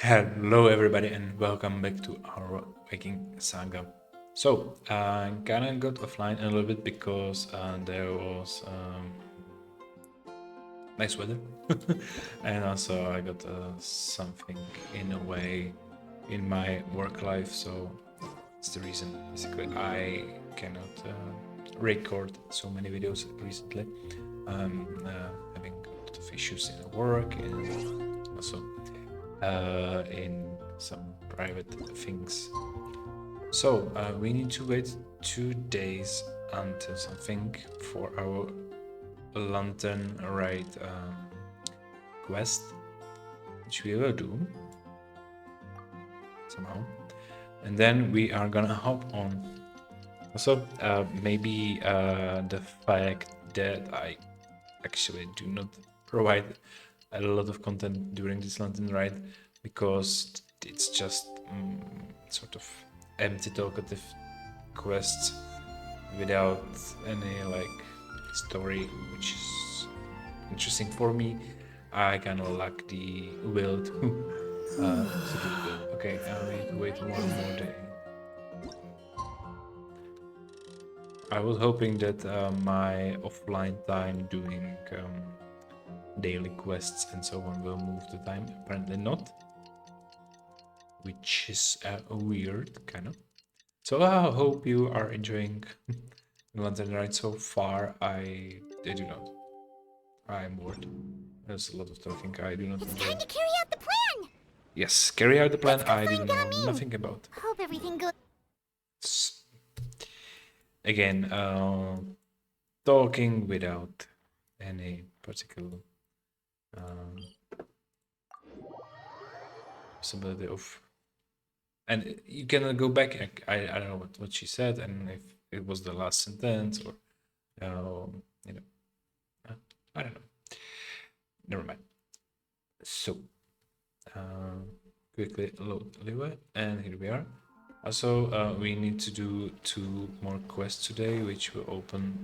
Hello, everybody, and welcome back to our Viking saga. So, I kind of got offline a little bit because there was nice weather, and also I got something in a way in my work life. So, it's the reason basically I cannot record so many videos recently. Having a lot of issues in work and also in some private things. So we need to wait 2 days until something for our lantern rite quest, which we will do somehow, and then we are gonna hop on. Also, maybe the fact that I actually do not provide a lot of content during this lantern ride because it's just sort of empty talkative quests without any like story which is interesting for me. I kind of lack the will to do that. Okay, I need to wait one more day. I was hoping that my offline time doing daily quests and so on will move the time. Apparently not, which is weird, kind of. So I hope you are enjoying the Lantern Ride so far. I do not. I'm bored. There's a lot of talking I do not It's enjoy. time to carry out the plan! Yes, carry out the plan Let's go I find didn't know Gamin. nothing about. Hope everything goes. Again, talking without any particular possibility of, and you can go back. I don't know what she said and if it was the last sentence or you know I don't know. Never mind. So quickly load Liwa, and here we are. Also, we need to do 2 more quests today, which will open,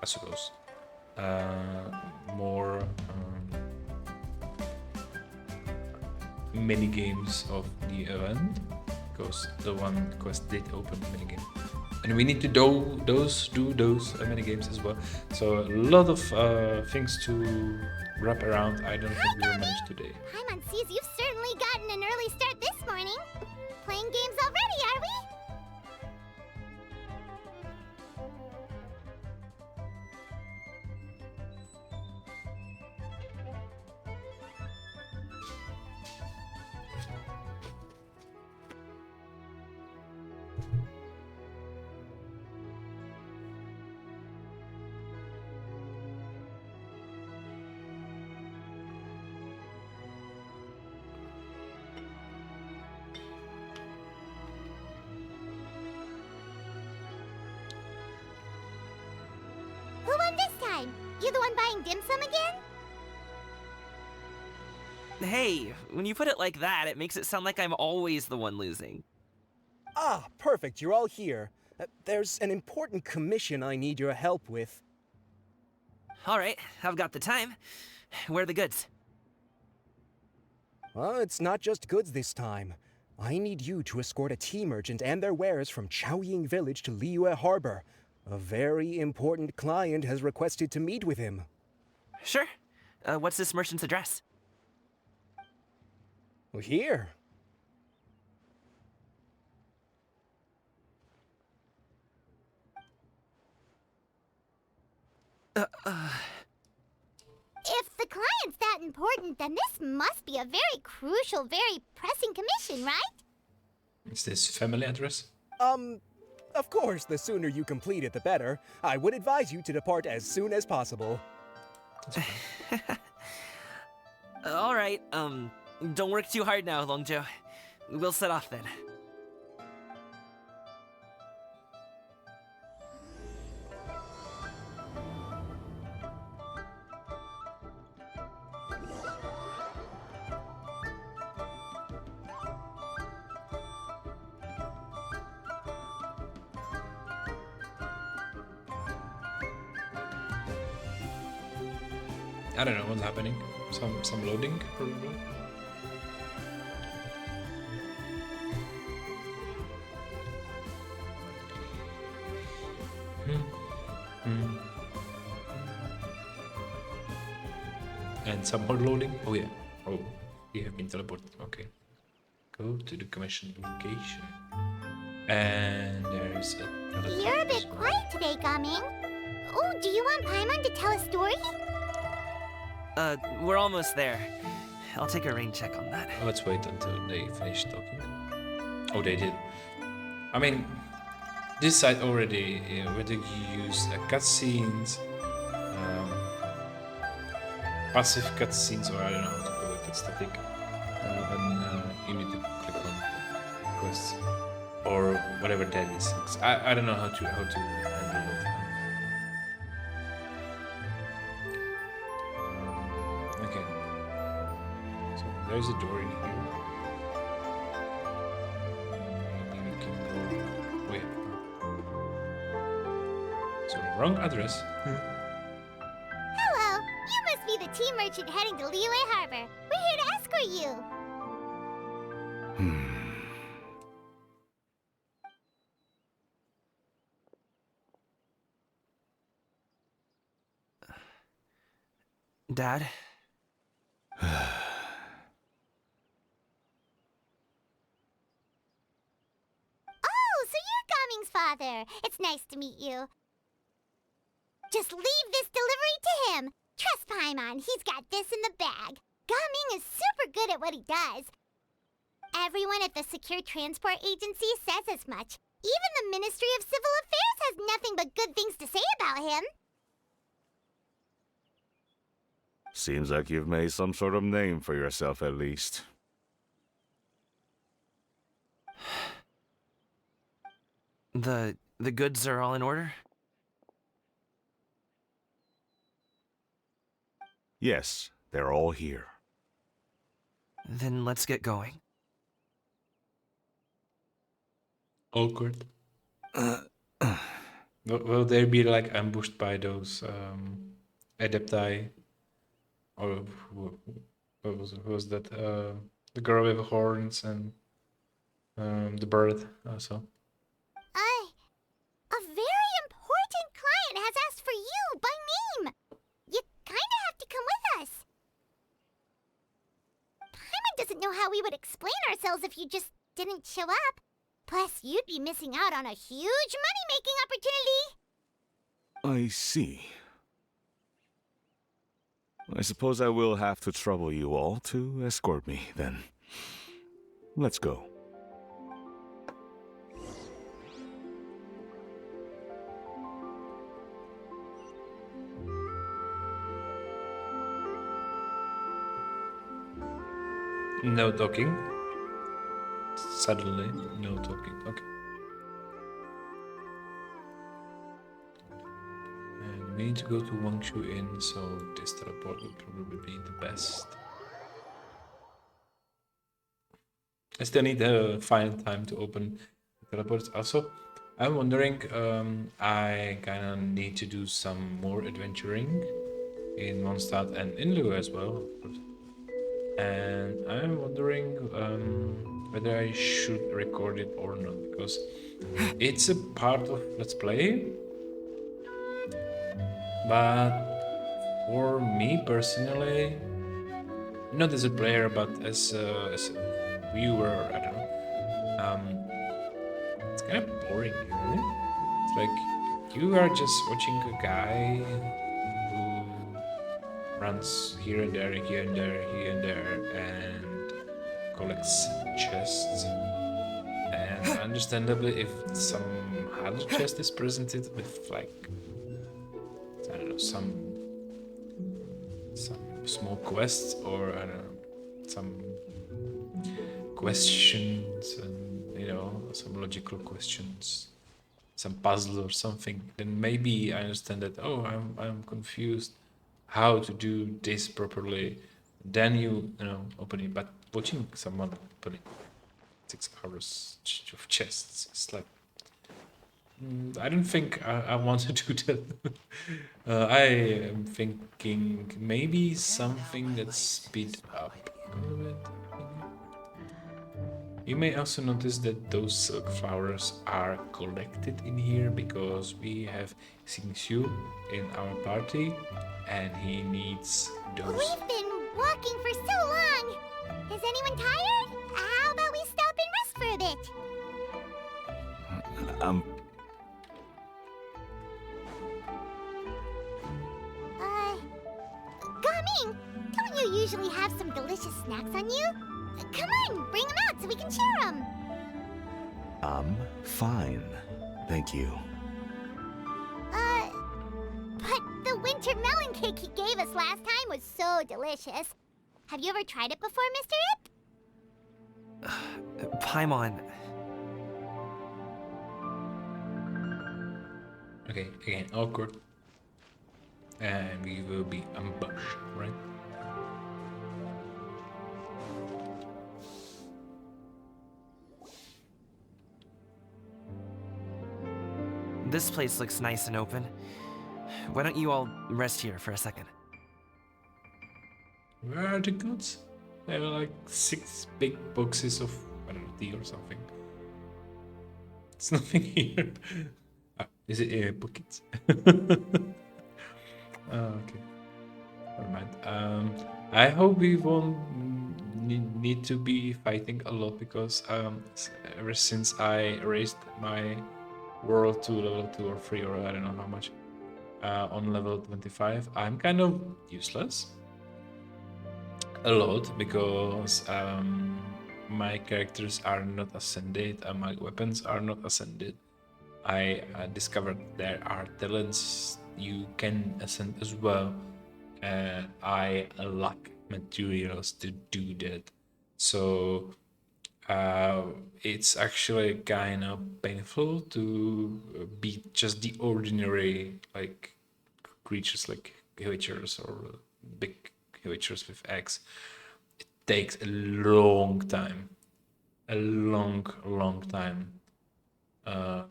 I suppose, more mini games of the event, because the one quest did open mini game, and we need to do those mini games as well. So a lot of things to wrap around. I don't think we will manage today. Hi, Monsies, you've certainly gotten an early start this morning. Playing games already, are we? Who won this time? You the one buying dim sum again? Hey, when you put it like that, it makes it sound like I'm always the one losing. Ah, perfect, you're all here. There's an important commission I need your help with. Alright, I've got the time. Where are the goods? Well, it's not just goods this time. I need you to escort a tea merchant and their wares from Chaoying Village to Liyue Harbor. A very important client has requested to meet with him. Sure. What's this merchant's address? Well, here. If the client's that important, then this must be a very crucial, very pressing commission, right? Is this family address? Of course, the sooner you complete it, the better. I would advise you to depart as soon as possible. Alright, don't work too hard now, Longjo. We'll set off then. I don't know what's happening. Some loading probably. Mm. And some more loading. Oh yeah. Oh, we have been teleported. Okay. Go to the commission location. And there's a teleport. You're a bit quiet today, Gaming. Oh, do you want Paimon to tell a story? We're almost there. I'll take a rain check on that. Let's wait until they finish talking. Oh, they did. I mean, this side already, whether you use cutscenes, passive cutscenes, or I don't know how to call it, static, then you need to click on quests or whatever that is. I don't know how to handle it. Okay, so there's a door in here. Maybe we can go. Wait. So wrong address. Hello, you must be the tea merchant heading to Liyue Harbor. We're here to escort you. Dad? Oh, so you're Gaming's father. It's nice to meet you. Just leave this delivery to him. Trust Paimon, he's got this in the bag. Gaming is super good at what he does. Everyone at the Secure Transport Agency says as much. Even the Ministry of Civil Affairs has nothing but good things to say about him. Seems like you've made some sort of name for yourself, at least. The goods are all in order? Yes, they're all here. Then let's get going. Awkward. Will they be like ambushed by those adepti? Or who was that? The girl with the horns and the bird also. A very important client has asked for you by name. You kinda have to come with us. Paimon doesn't know how we would explain ourselves if you just didn't show up. Plus, you'd be missing out on a huge money-making opportunity. I see. I suppose I will have to trouble you all to escort me, then. Let's go. No talking. Suddenly, no talking. Okay. And we need to go to Wangshu Inn, so this teleport would probably be the best. I still need to find time to open the teleports. Also, I'm wondering, I kind of need to do some more adventuring in Mondstadt and in Liyue as well, of course. And I'm wondering whether I should record it or not, because it's a part of Let's Play. But for me personally, not as a player, but as a viewer, I don't know. It's kind of boring, really. It's like you are just watching a guy who runs here and there, here and there, here and there, and collects chests. And understandably, if some harder chest is presented with like, I don't know, some small quests, or I don't know, some questions, and you know, some logical questions, some puzzle or something, then maybe I understand that, oh, I'm confused how to do this properly. Then you know, open it. But watching someone opening 6 hours of chests, it's like, I don't think I want to do that. I am thinking maybe something that's speed up a little bit. You may also notice that those silk flowers are collected in here because we have Xingxiu in our party and he needs those. We've been walking for so long. Is anyone tired? How about we stop and rest for a bit? Gaming, don't you usually have some delicious snacks on you? Come on, bring them out so we can share them. I'm fine. Thank you. But the winter melon cake he gave us last time was so delicious. Have you ever tried it before, Mr. Ip? Paimon. Okay, again, awkward. And we will be ambushed, right? This place looks nice and open. Why don't you all rest here for a second? Where are the goods? There are like 6 big boxes of, I don't know, tea or something. It's nothing here. Is it buckets? Okay. Never mind. I hope we won't need to be fighting a lot because ever since I raised my world to level 2 or 3 or I don't know how much on level 25, I'm kind of useless. A lot because my characters are not ascended and my weapons are not ascended. I discovered there are talents you can ascend as well. I lack materials to do that. So it's actually kind of painful to beat just the ordinary like creatures like witchers or big witchers with X. It takes a long time. A long time.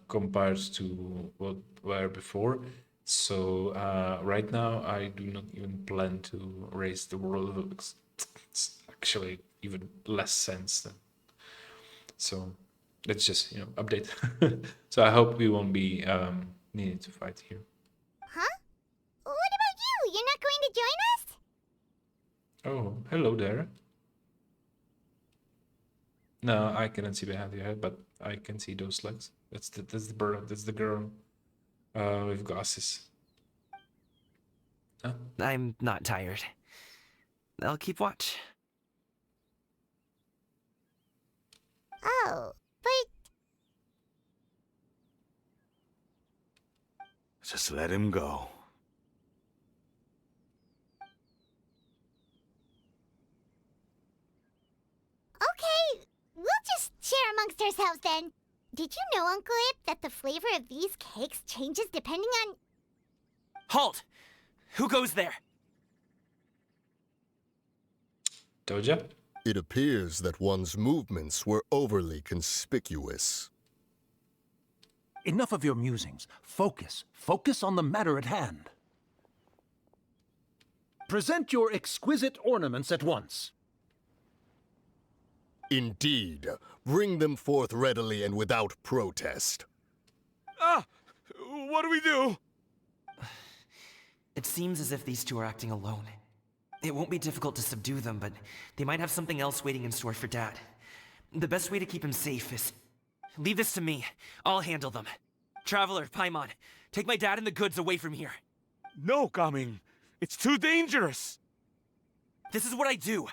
Compared to what were before. So right now I do not even plan to raise the world. It's actually even less sense than. So let's just update. So I hope we won't be needing to fight here. Huh? What about you? You're not going to join us? Oh, hello there. No, I cannot see behind your head, but I can see those legs. That's the bird. That's the girl with glasses. Huh? I'm not tired. I'll keep watch. Oh, but Just let him go. okay, we'll just share amongst ourselves then. Did you know, Uncle Ip, that the flavor of these cakes changes depending on... Halt! Who goes there? Doja? It appears that one's movements were overly conspicuous. Enough of your musings. Focus. Focus on the matter at hand. Present your exquisite ornaments at once. Indeed, bring them forth readily and without protest. Ah! What do we do? It seems as if these two are acting alone. It won't be difficult to subdue them, but they might have something else waiting in store for Dad. The best way to keep him safe is... leave this to me. I'll handle them. Traveler, Paimon, take my dad and the goods away from here. No, Gaming. It's too dangerous. This is what I do.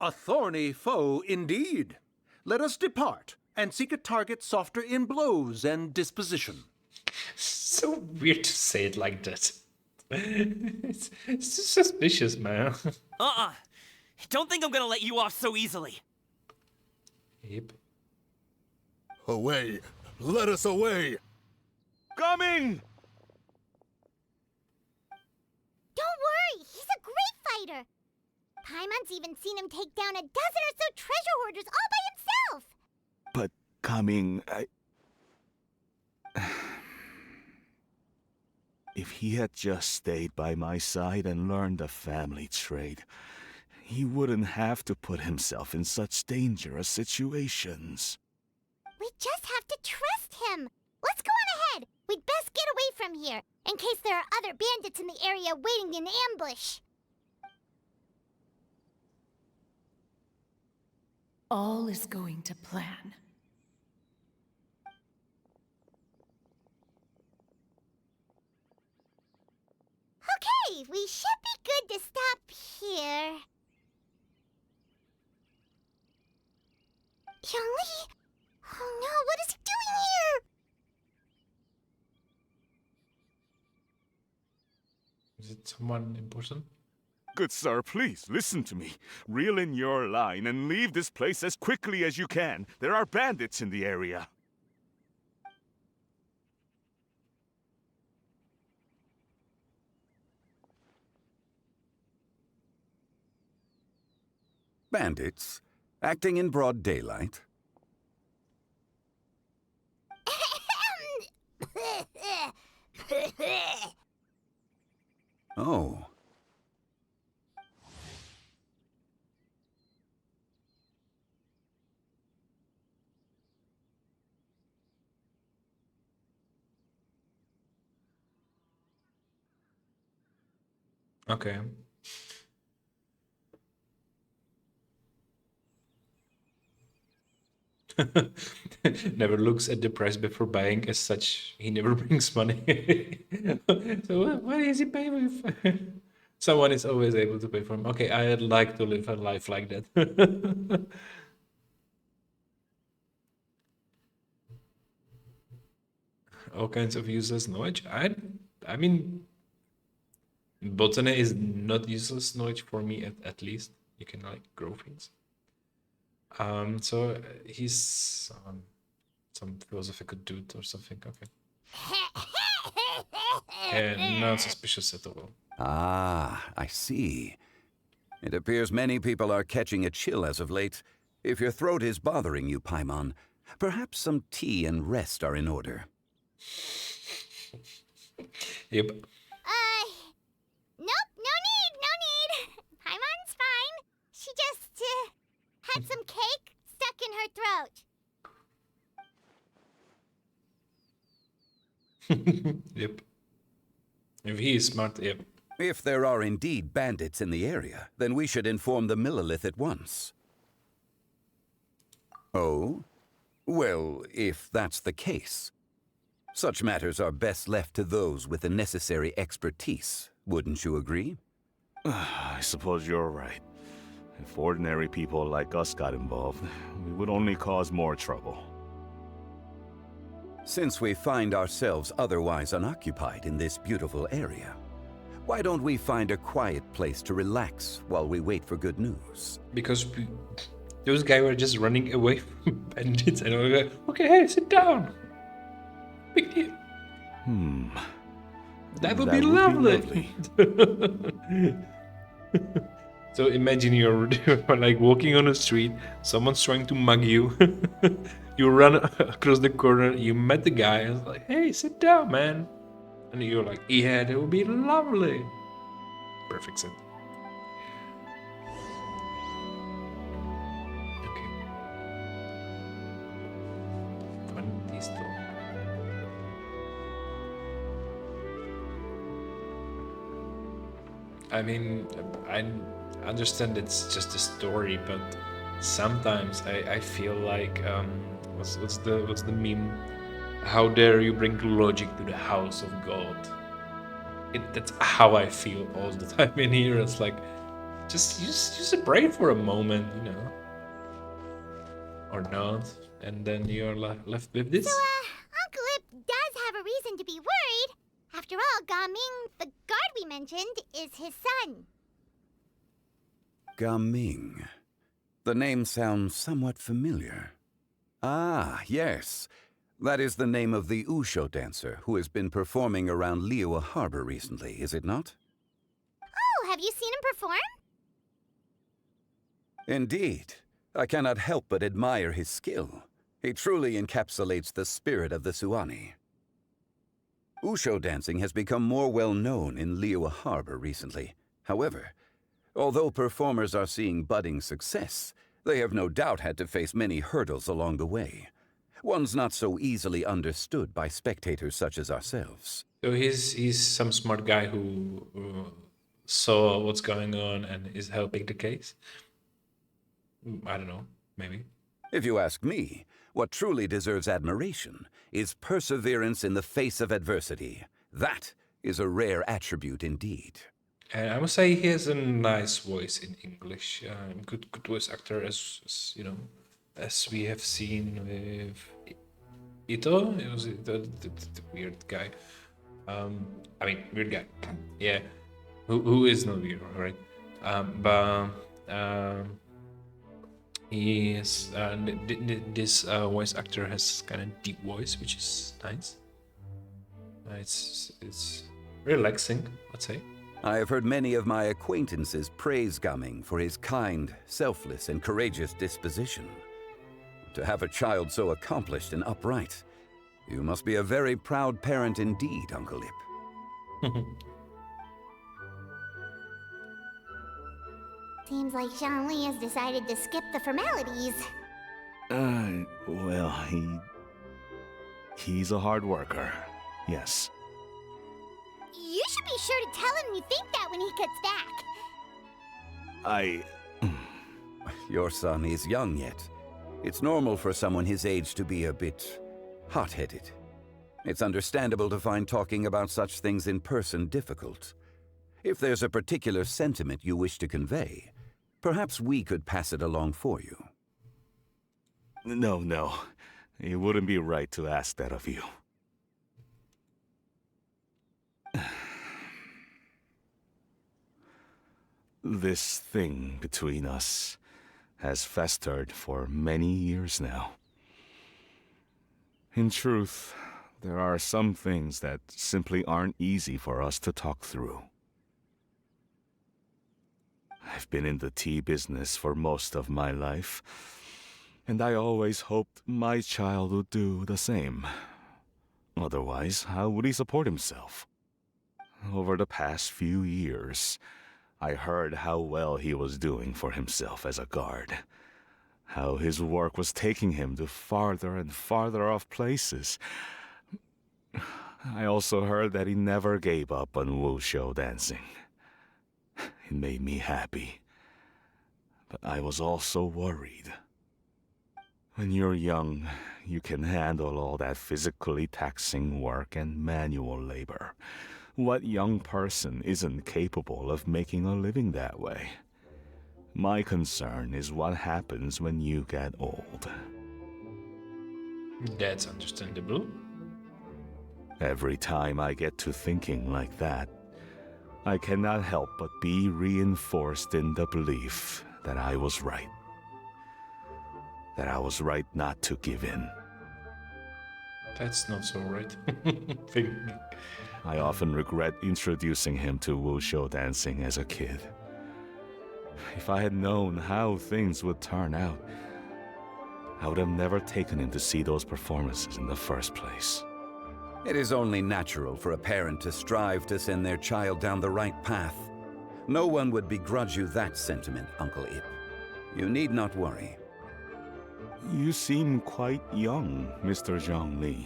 A thorny foe indeed. Let us depart and seek a target softer in blows and disposition. So weird to say it like that. It's just suspicious, man. Don't think I'm gonna let you off so easily. Yep. Away! Let us away! Gaming! Don't worry, he's a great fighter. Paimon's even seen him take down a dozen or so treasure hoarders all by himself. But Gaming, If he had just stayed by my side and learned the family trade, he wouldn't have to put himself in such dangerous situations. We just have to trust him. Let's go on ahead. We'd best get away from here, in case there are other bandits in the area waiting in ambush. All is going to plan. Okay, we should be good to stop here. Zhongli? Oh no, what is he doing here? Is it someone important? Good sir, please listen to me. Reel in your line and leave this place as quickly as you can. There are bandits in the area. Bandits? Acting in broad daylight? Oh. Okay. Never looks at the price before buying. As such, he never brings money. So what is he paying with? Someone is always able to pay for him. Okay, I'd like to live a life like that. All kinds of useless knowledge. I mean, botany is not useless knowledge for me at least. You can like grow things. So he's some philosophical dude or something. Okay. And not suspicious at all. Ah, I see. It appears many people are catching a chill as of late. If your throat is bothering you, Paimon, perhaps some tea and rest are in order. Yep. Nope, no need. Paimon's fine. She just, had some cake stuck in her throat. Yep. If he is smart, yep. If there are indeed bandits in the area, then we should inform the Millelith at once. Oh? Well, if that's the case. Such matters are best left to those with the necessary expertise, wouldn't you agree? I suppose you're right. If ordinary people like us got involved, we would only cause more trouble. Since we find ourselves otherwise unoccupied in this beautiful area, why don't we find a quiet place to relax while we wait for good news? Because those guys were just running away from bandits, and I was like, okay, hey, sit down. Big deal. That would be lovely. So imagine you're like walking on the street, someone's trying to mug you. You run across the corner, you met the guy, and it's like, hey, sit down, man. And you're like, yeah, that would be lovely. Perfect set. Okay. Fantisto. I mean, I understand it's just a story, but sometimes I feel like what's the meme? How dare you bring logic to the house of God? That's how I feel all the time in here. It's like just use a brain for a moment, you know, or not, and then you're left with this. So, Uncle Ip does have a reason to be worried. After all, Gaming, the guard we mentioned, is his son. Gaming. The name sounds somewhat familiar. Ah, yes. That is the name of the Usho dancer who has been performing around Liyue Harbor recently, is it not? Oh, have you seen him perform? Indeed. I cannot help but admire his skill. He truly encapsulates the spirit of the Suani. Usho dancing has become more well known in Liyue Harbor recently. However, although performers are seeing budding success, they have no doubt had to face many hurdles along the way. Ones not so easily understood by spectators such as ourselves. So he's some smart guy who saw what's going on and is helping the case. I don't know, maybe. If you ask me, what truly deserves admiration is perseverance in the face of adversity. That is a rare attribute indeed. And I must say he has a nice voice in English. Good voice actor, as you know, as we have seen with Ito. It was the weird guy. I mean, weird guy. Yeah, who is not weird, right? But he is this voice actor has kind of deep voice, which is nice. It's relaxing, I'd say. I have heard many of my acquaintances praise Gaming for his kind, selfless, and courageous disposition. To have a child so accomplished and upright, you must be a very proud parent indeed, Uncle Ip. Seems like Zhongli has decided to skip the formalities. Well, he's a hard worker. Yes. You should be sure to tell him you think that when he gets back. Your son is young yet. It's normal for someone his age to be a bit hot-headed. It's understandable to find talking about such things in person difficult. If there's a particular sentiment you wish to convey, perhaps we could pass it along for you. No. It wouldn't be right to ask that of you. This thing between us has festered for many years now. In truth, there are some things that simply aren't easy for us to talk through. I've been in the tea business for most of my life, and I always hoped my child would do the same. Otherwise, how would he support himself? Over the past few years, I heard how well he was doing for himself as a guard. How his work was taking him to farther and farther off places. I also heard that he never gave up on wushou dancing. It made me happy. But I was also worried. When you're young, you can handle all that physically taxing work and manual labor. What young person isn't capable of making a living that way? My concern is what happens when you get old. That's understandable. Every time I get to thinking like that, I cannot help but be reinforced in the belief that I was right. That I was right not to give in. That's not so right. I often regret introducing him to wushou dancing as a kid. If I had known how things would turn out, I would have never taken him to see those performances in the first place. It is only natural for a parent to strive to send their child down the right path. No one would begrudge you that sentiment, Uncle Ip. You need not worry. You seem quite young, Mr. Zhongli.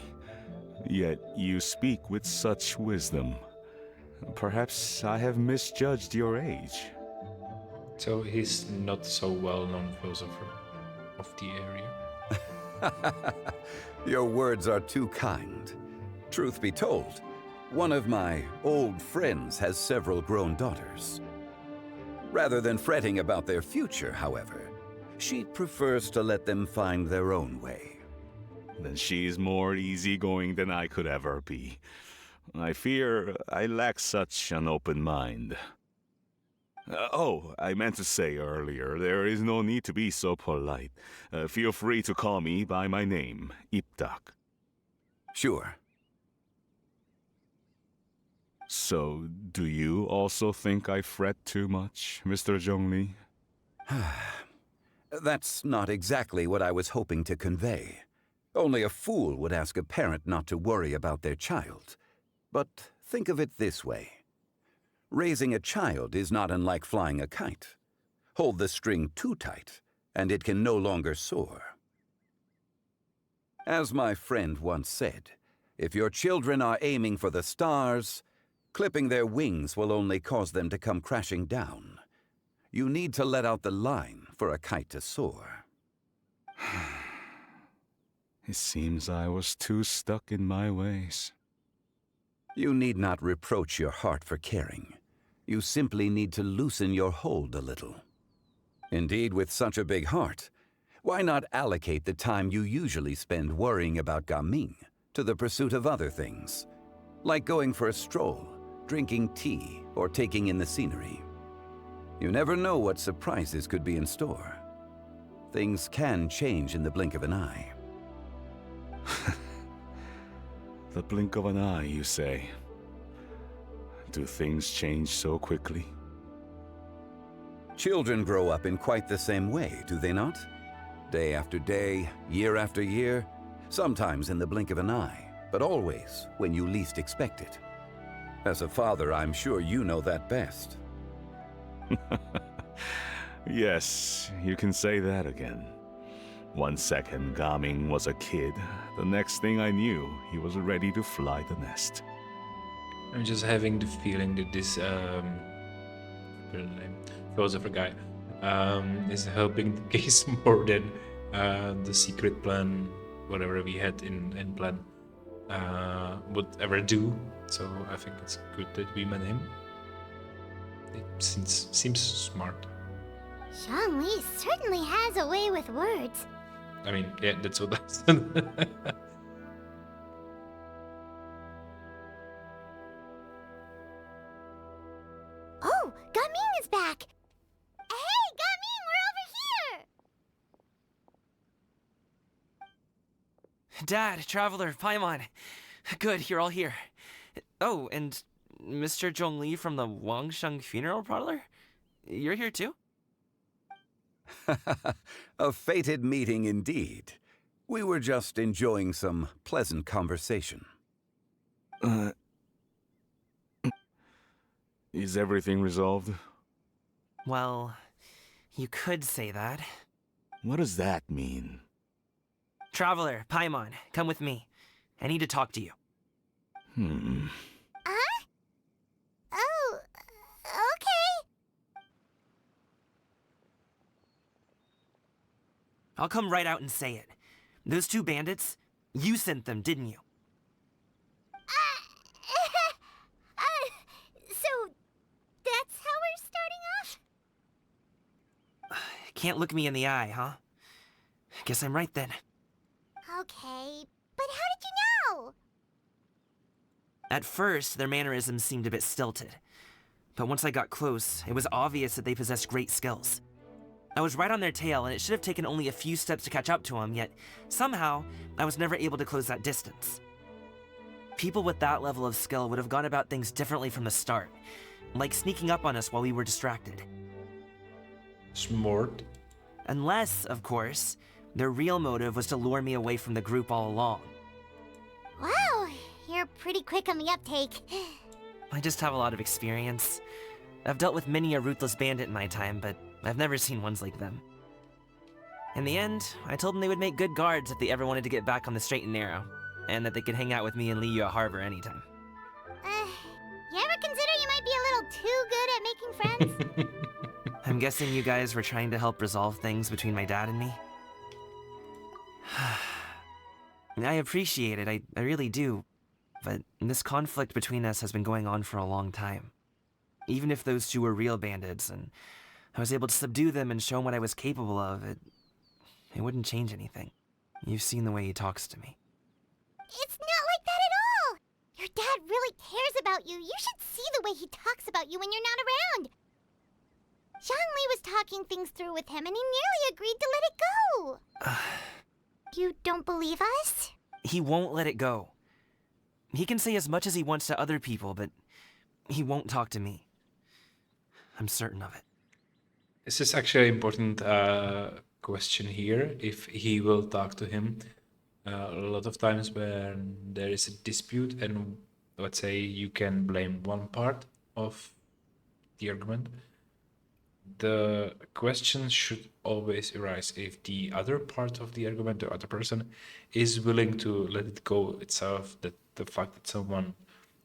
Yet you speak with such wisdom. Perhaps I have misjudged your age. So he's not so well-known philosopher of the area. Your words are too kind. Truth be told, one of my old friends has several grown daughters. Rather than fretting about their future, however, she prefers to let them find their own way. Then she's more easygoing than I could ever be. I fear I lack such an open mind. I meant to say earlier, there is no need to be so polite. Feel free to call me by my name, Iptak. Sure. So, do you also think I fret too much, Mr. Zhongli? That's not exactly what I was hoping to convey. Only a fool would ask a parent not to worry about their child. But think of it this way. Raising a child is not unlike flying a kite. Hold the string too tight, and it can no longer soar. As my friend once said, if your children are aiming for the stars, clipping their wings will only cause them to come crashing down. You need to let out the line for a kite to soar. It seems I was too stuck in my ways. You need not reproach your heart for caring. You simply need to loosen your hold a little. Indeed, with such a big heart, why not allocate the time you usually spend worrying about Gaming to the pursuit of other things, like going for a stroll, drinking tea, or taking in the scenery? You never know what surprises could be in store. Things can change in the blink of an eye. The blink of an eye, you say? Do things change so quickly? Children grow up in quite the same way, do they not? Day after day, year after year, sometimes in the blink of an eye, but always when you least expect it. As a father, I'm sure you know that best. Yes, you can say that again. 1 second Gaming was a kid, the next thing I knew, he was ready to fly the nest. I'm just having the feeling that this philosopher guy is helping the case more than the secret plan, whatever we had in plan, would ever do. So I think it's good that we met him. It seems smart. Zhongli certainly has a way with words. I mean, yeah, that's what I said. Oh, Gaming is back! Hey, Gaming, we're over here! Dad, Traveler, Paimon. Good, you're all here. Oh, and Mr. Zhongli from the Wangsheng Funeral Parlor? You're here too? A fated meeting indeed. We were just enjoying some pleasant conversation. Is everything resolved? Well, you could say that. What does that mean? Traveler, Paimon, come with me. I need to talk to you. Huh? Oh, okay. I'll come right out and say it. Those two bandits, you sent them, didn't you? So, that's how we're starting off? Can't look me in the eye, huh? Guess I'm right then. Okay, but how did you know? At first, their mannerisms seemed a bit stilted. But once I got close, it was obvious that they possessed great skills. I was right on their tail, and it should have taken only a few steps to catch up to them, yet somehow, I was never able to close that distance. People with that level of skill would have gone about things differently from the start, like sneaking up on us while we were distracted. Smart. Unless, of course, their real motive was to lure me away from the group all along. Wow, you're pretty quick on the uptake. I just have a lot of experience. I've dealt with many a ruthless bandit in my time, but I've never seen ones like them. In the end, I told them they would make good guards if they ever wanted to get back on the straight and narrow, and that they could hang out with me in Liyue Harbor anytime. You ever consider you might be a little too good at making friends? I'm guessing you guys were trying to help resolve things between my dad and me? I appreciate it, I really do. But this conflict between us has been going on for a long time. Even if those two were real bandits, and I was able to subdue them and show them what I was capable of, it wouldn't change anything. You've seen the way he talks to me. It's not like that at all! Your dad really cares about you. You should see the way he talks about you when you're not around. Zhongli was talking things through with him, and he nearly agreed to let it go. You don't believe us? He won't let it go. He can say as much as he wants to other people, but he won't talk to me. I'm certain of it. This is actually an important question here, if he will talk to him. A lot of times when there is a dispute and let's say you can blame one part of the argument, the question should always arise if the other part of the argument, the other person, is willing to let it go itself, that the fact that someone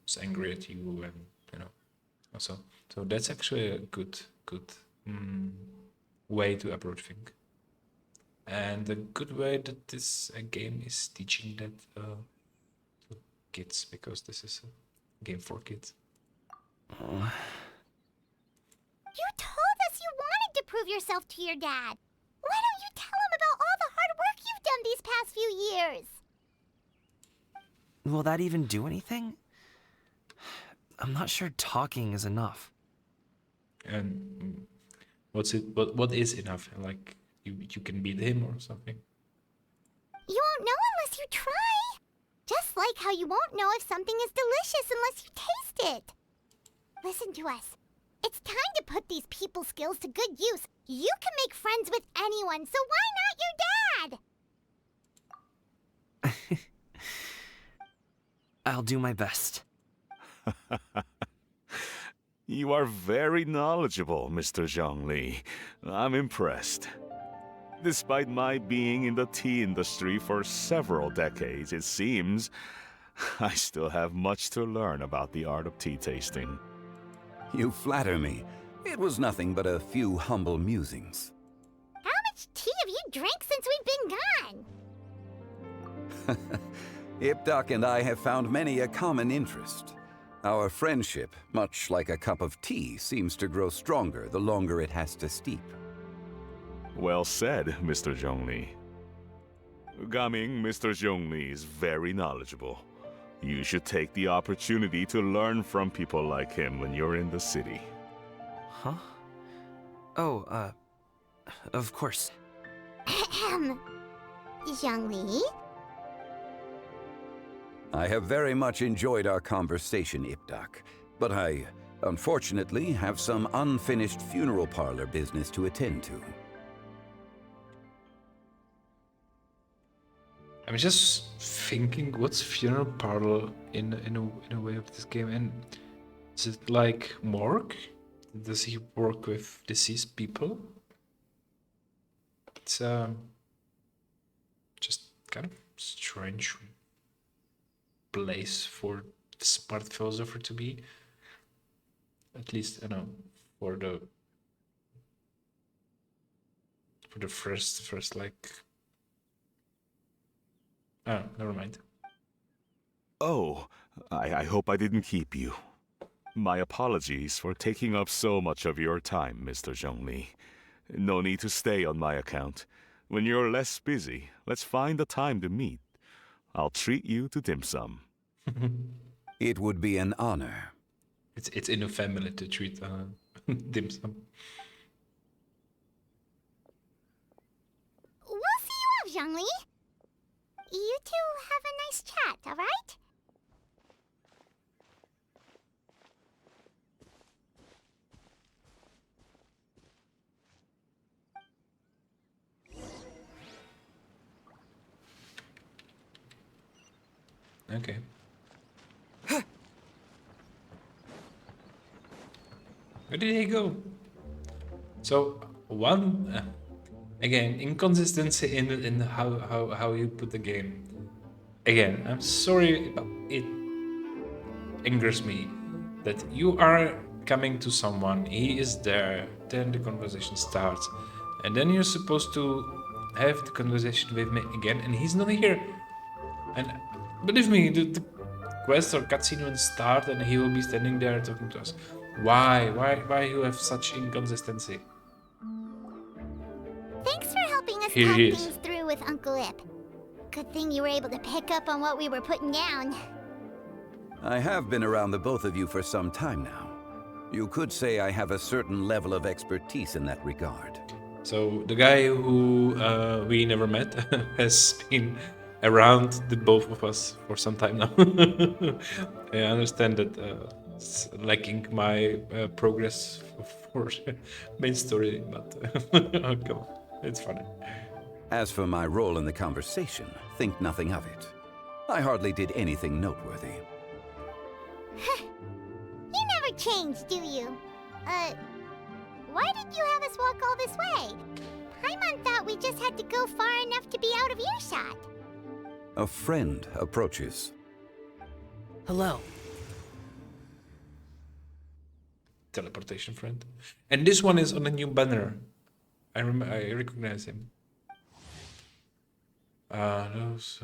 is angry at you, and also, so that's actually a good way to approach things, and a good way that this game is teaching that to kids, because this is a game for kids. You told us you wanted to prove yourself to your dad. Why don't you tell him about all the hard work you've done these past few years? Will that even do anything? I'm not sure talking is enough. And what is enough? Like you can beat him or something? You won't know unless you try. Just like how you won't know if something is delicious unless you taste it. Listen to us. It's time to put these people skills to good use. You can make friends with anyone, so why not your dad? I'll do my best. You are very knowledgeable, Mr. Zhongli. I'm impressed. Despite my being in the tea industry for several decades, it seems I still have much to learn about the art of tea tasting. You flatter me. It was nothing but a few humble musings. How much tea have you drank since we've been gone? Ipdak and I have found many a common interest. Our friendship, much like a cup of tea, seems to grow stronger the longer it has to steep. Well said, Mr. Zhongli. Gaming, Mr. Zhongli is very knowledgeable. You should take the opportunity to learn from people like him when you're in the city. Huh? Oh, of course. Zhongli? I have very much enjoyed our conversation, Ipdak, but I, unfortunately, have some unfinished funeral parlor business to attend to. I'm just thinking, what's funeral parlor in a way of this game, and is it like morgue? Does he work with deceased people? It's just kind of strange place for smart philosopher to be. At least for the first like. Oh, never mind. Oh, I hope I didn't keep you. My apologies for taking up so much of your time, Mr. Zhongli. No need to stay on my account. When you're less busy, let's find a time to meet. I'll treat you to dim sum. It would be an honor. It's in a family to treat dim sum. We'll see you off, Zhongli. You two have a nice chat, all right? Okay. Where did he go? So one again, inconsistency in how you put the game. Again, I'm sorry, but it angers me that you are coming to someone, he is there, then the conversation starts, and then you're supposed to have the conversation with me again, and he's not here. And believe me, the quest or cutscene will start, and he will be standing there talking to us. Why you have such inconsistency? Thanks for helping us Here talk he is. things through with Uncle Ip. Good thing you were able to pick up on what we were putting down. I have been around the both of you for some time now. You could say I have a certain level of expertise in that regard. So the guy who we never met has been around the both of us for some time now. I understand that it's lacking my progress for main story, but oh, come on, it's funny. As for my role in the conversation, think nothing of it. I hardly did anything noteworthy. never change, do you? Why did you have us walk all this way? Paimon thought we just had to go far enough to be out of earshot. A friend approaches. Hello. Teleportation friend. And this one is on a new banner. I recognize him. Those.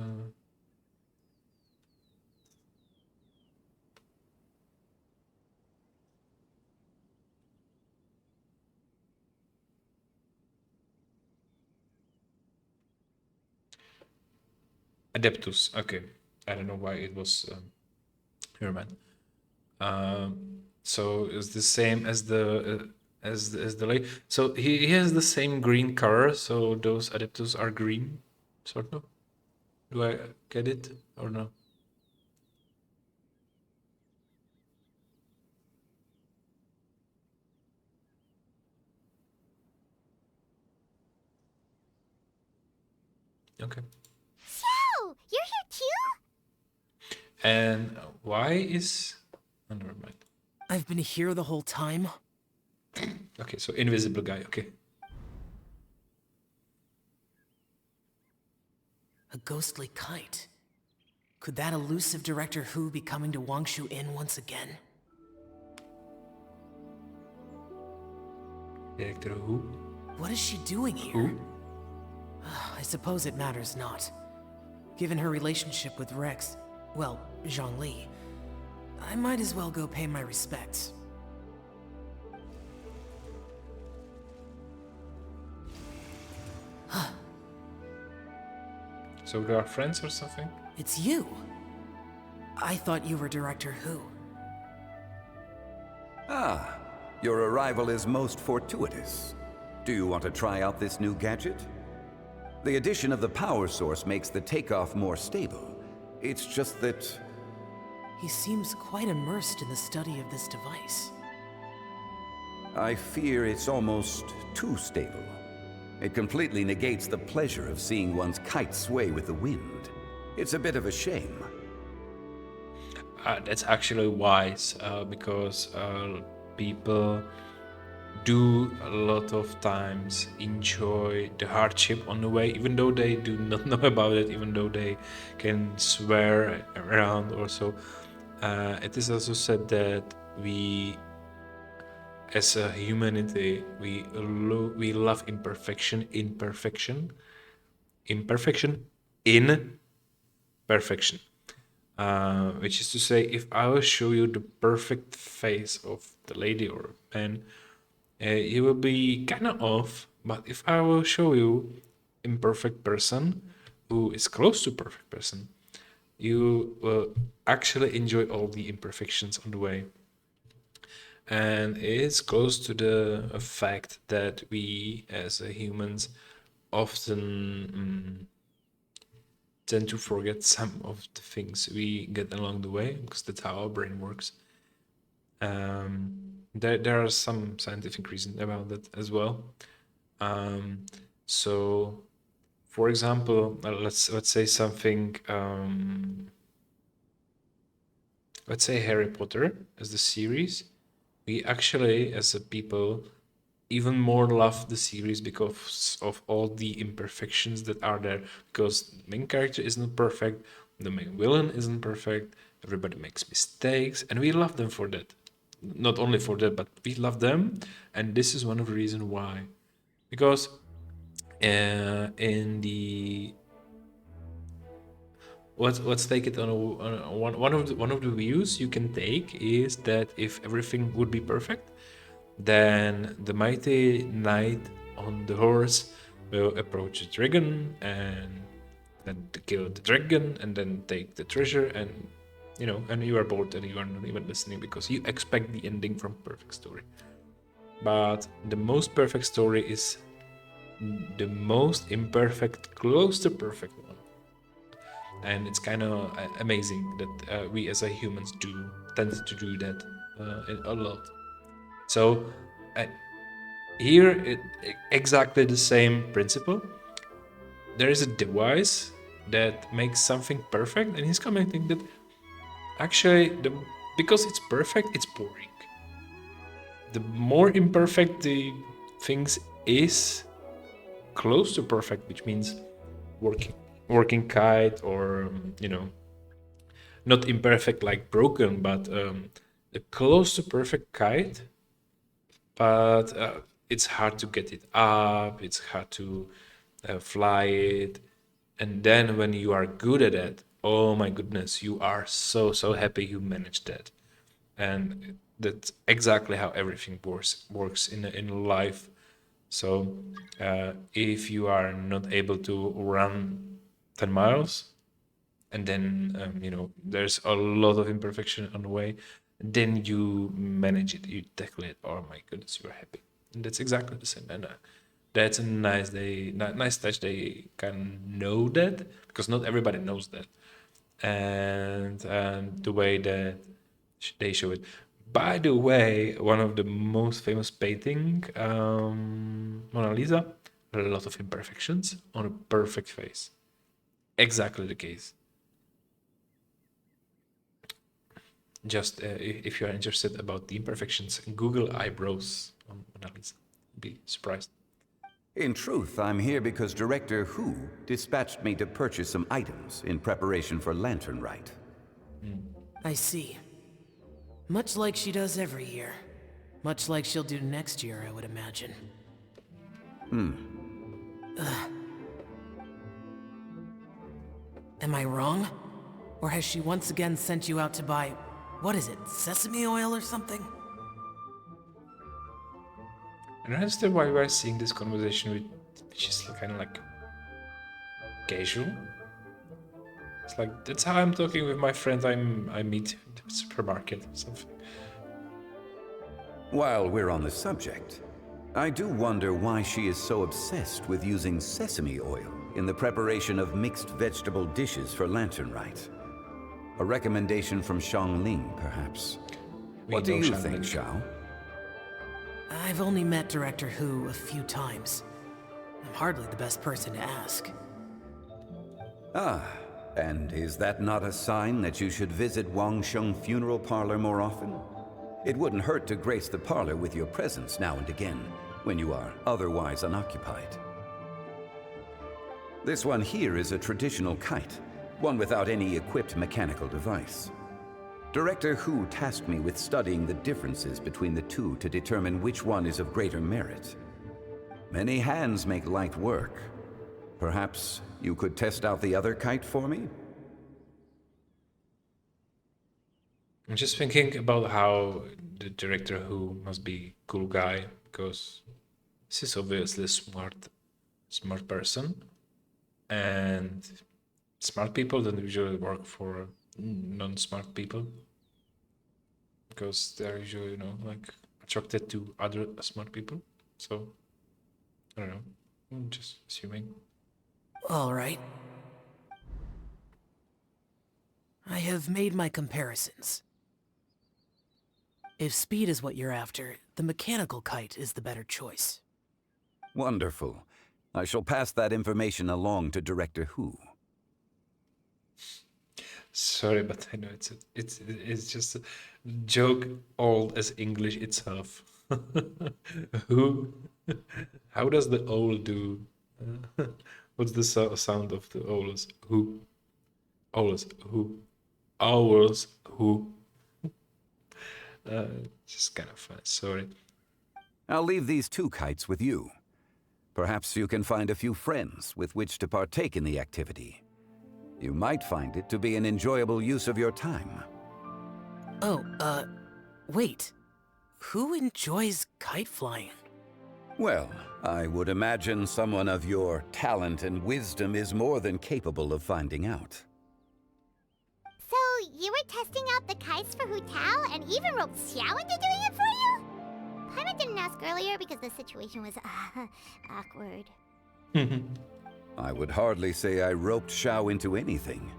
Adeptus. Okay, I don't know why it was Herman. So it's the same as the lake. So he has the same green color. So those Adeptus are green, sort of. Do I get it or no? Okay. So, you're here too? And why is... Oh, never mind. I've been here the whole time. Okay, so invisible guy, okay. A ghostly kite. Could that elusive Director Hu be coming to Wangshu Inn once again? Director Hu? What is she doing here? Who? I suppose it matters not. Given her relationship with Rex, well, Zhongli, I might as well go pay my respects. So they are friends or something? It's you! I thought you were Director Hu. Ah, your arrival is most fortuitous. Do you want to try out this new gadget? The addition of the power source makes the takeoff more stable. It's just that... He seems quite immersed in the study of this device. I fear it's almost too stable. It completely negates the pleasure of seeing one's kite sway with the wind. It's a bit of a shame. That's actually wise, because people do a lot of times enjoy the hardship on the way, even though they do not know about it, even though they can swear around or so. It is also said that we, as a humanity, we love imperfection in perfection. Which is to say, if I will show you the perfect face of the lady or man, you will be kind of off. But if I will show you imperfect person who is close to perfect person, you will actually enjoy all the imperfections on the way. And it's close to the fact that we as humans often tend to forget some of the things we get along the way, because that's how our brain works. There are some scientific reasons about that as well. So, for example, let's say something. Let's say Harry Potter as the series. We actually, as a people, even more love the series because of all the imperfections that are there. Because the main character isn't perfect, the main villain isn't perfect, everybody makes mistakes, and we love them for that. Not only for that, but we love them, and this is one of the reasons why. Because in the let's take it on one of the views you can take is that if everything would be perfect, then the mighty knight on the horse will approach the dragon and then kill the dragon and then take the treasure, and and you are bored and you are not even listening because you expect the ending from perfect story. But the most perfect story is the most imperfect, close to perfect one. And it's kind of amazing that we as a humans tend to do that a lot. So here, exactly the same principle. There is a device that makes something perfect, and he's commenting that actually, because it's perfect, it's boring. the more imperfect the things is, close to perfect, which means working kite, or not imperfect like broken, but the close to perfect kite. But it's hard to get it up. It's hard to fly it, and then when you are good at it, oh my goodness, you are so happy you managed that. And that's exactly how everything works in life. So if you are not able to run 10 miles, and then there's a lot of imperfection on the way, then you manage it, you tackle it, oh my goodness, you're happy. And that's exactly the same. And that's a nice touch. They can know that, because not everybody knows that. And the way that they show it. By the way, one of the most famous painting, Mona Lisa, a lot of imperfections on a perfect face. Exactly the case. Just if you are interested about the imperfections, Google eyebrows on Mona Lisa. Be surprised. In truth, I'm here because Director Hu dispatched me to purchase some items in preparation for Lantern Rite. I see. Much like she does every year. Much like she'll do next year, I would imagine. Am I wrong? Or has she once again sent you out to buy, what is it, sesame oil or something? I don't understand why we are seeing this conversation which is kind of like casual. It's like, that's how I'm talking with my friend I meet at the supermarket or something. While we're on the subject, I do wonder why she is so obsessed with using sesame oil in the preparation of mixed vegetable dishes for Lantern Rite. A recommendation from Zhongli, perhaps. What do you think, Xiao? I've only met Director Hu a few times. I'm hardly the best person to ask. Ah, and is that not a sign that you should visit Wangsheng Funeral Parlor more often? It wouldn't hurt to grace the parlor with your presence now and again, when you are otherwise unoccupied. This one here is a traditional kite, one without any equipped mechanical device. Director Hu tasked me with studying the differences between the two to determine which one is of greater merit. Many hands make light work. Perhaps you could test out the other kite for me? I'm just thinking about how the Director Who must be a cool guy, because this is obviously a smart person, and smart people don't usually work for non-smart people, because they're usually, like attracted to other smart people. So I don't know. I'm just assuming. All right. I have made my comparisons. If speed is what you're after, the mechanical kite is the better choice. Wonderful. I shall pass that information along to Director Hu. Sorry, but I know it's just a joke old as English itself. Who? How does the owl do? What's the sound of the owls? Who? Owls. Who? Owls. Who? Just kind of fun. Sorry. I'll leave these two kites with you. Perhaps you can find a few friends with which to partake in the activity. You might find it to be an enjoyable use of your time. Oh, wait. Who enjoys kite flying? Well, I would imagine someone of your talent and wisdom is more than capable of finding out. So, you were testing out the kites for Hu Tao and even roped Xiao into doing it for you? Paimon didn't ask earlier because the situation was awkward. I would hardly say I roped Xiao into anything.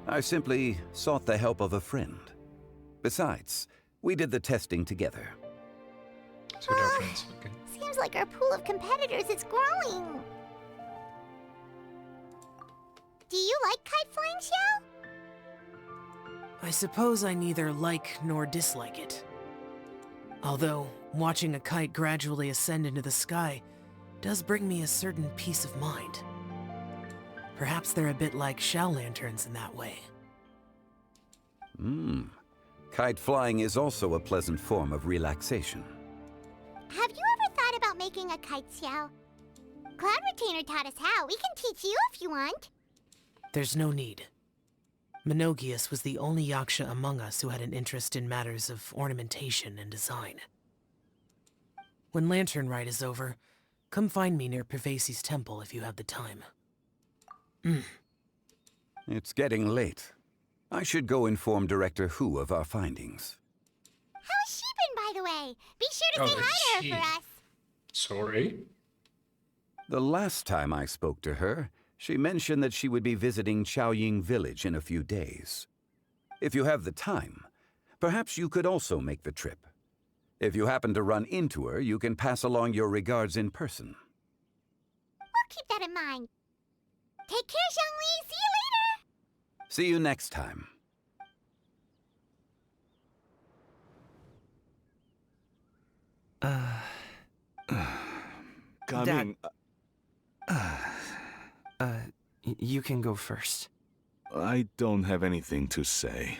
I simply sought the help of a friend. Besides, we did the testing together. So they're friends, okay. Seems like our pool of competitors is growing. Do you like kite flying, Xiao? I suppose I neither like nor dislike it. Although, watching a kite gradually ascend into the sky does bring me a certain peace of mind. Perhaps they're a bit like shell lanterns in that way. Kite flying is also a pleasant form of relaxation. Have you ever thought about making a kite shell? Cloud Retainer taught us how. We can teach you if you want. There's no need. Menogias was the only Yaksha among us who had an interest in matters of ornamentation and design. When Lantern Rite is over, come find me near Pervasi's temple if you have the time. It's getting late. I should go inform Director Hu of our findings. How's she been, by the way? Be sure to say hi to her for us. Sorry? The last time I spoke to her, she mentioned that she would be visiting Chaoying Village in a few days. If you have the time, perhaps you could also make the trip. If you happen to run into her, you can pass along your regards in person. We'll keep that in mind. Take care, Zhongli. See you later. See you next time. Coming. You can go first. I don't have anything to say.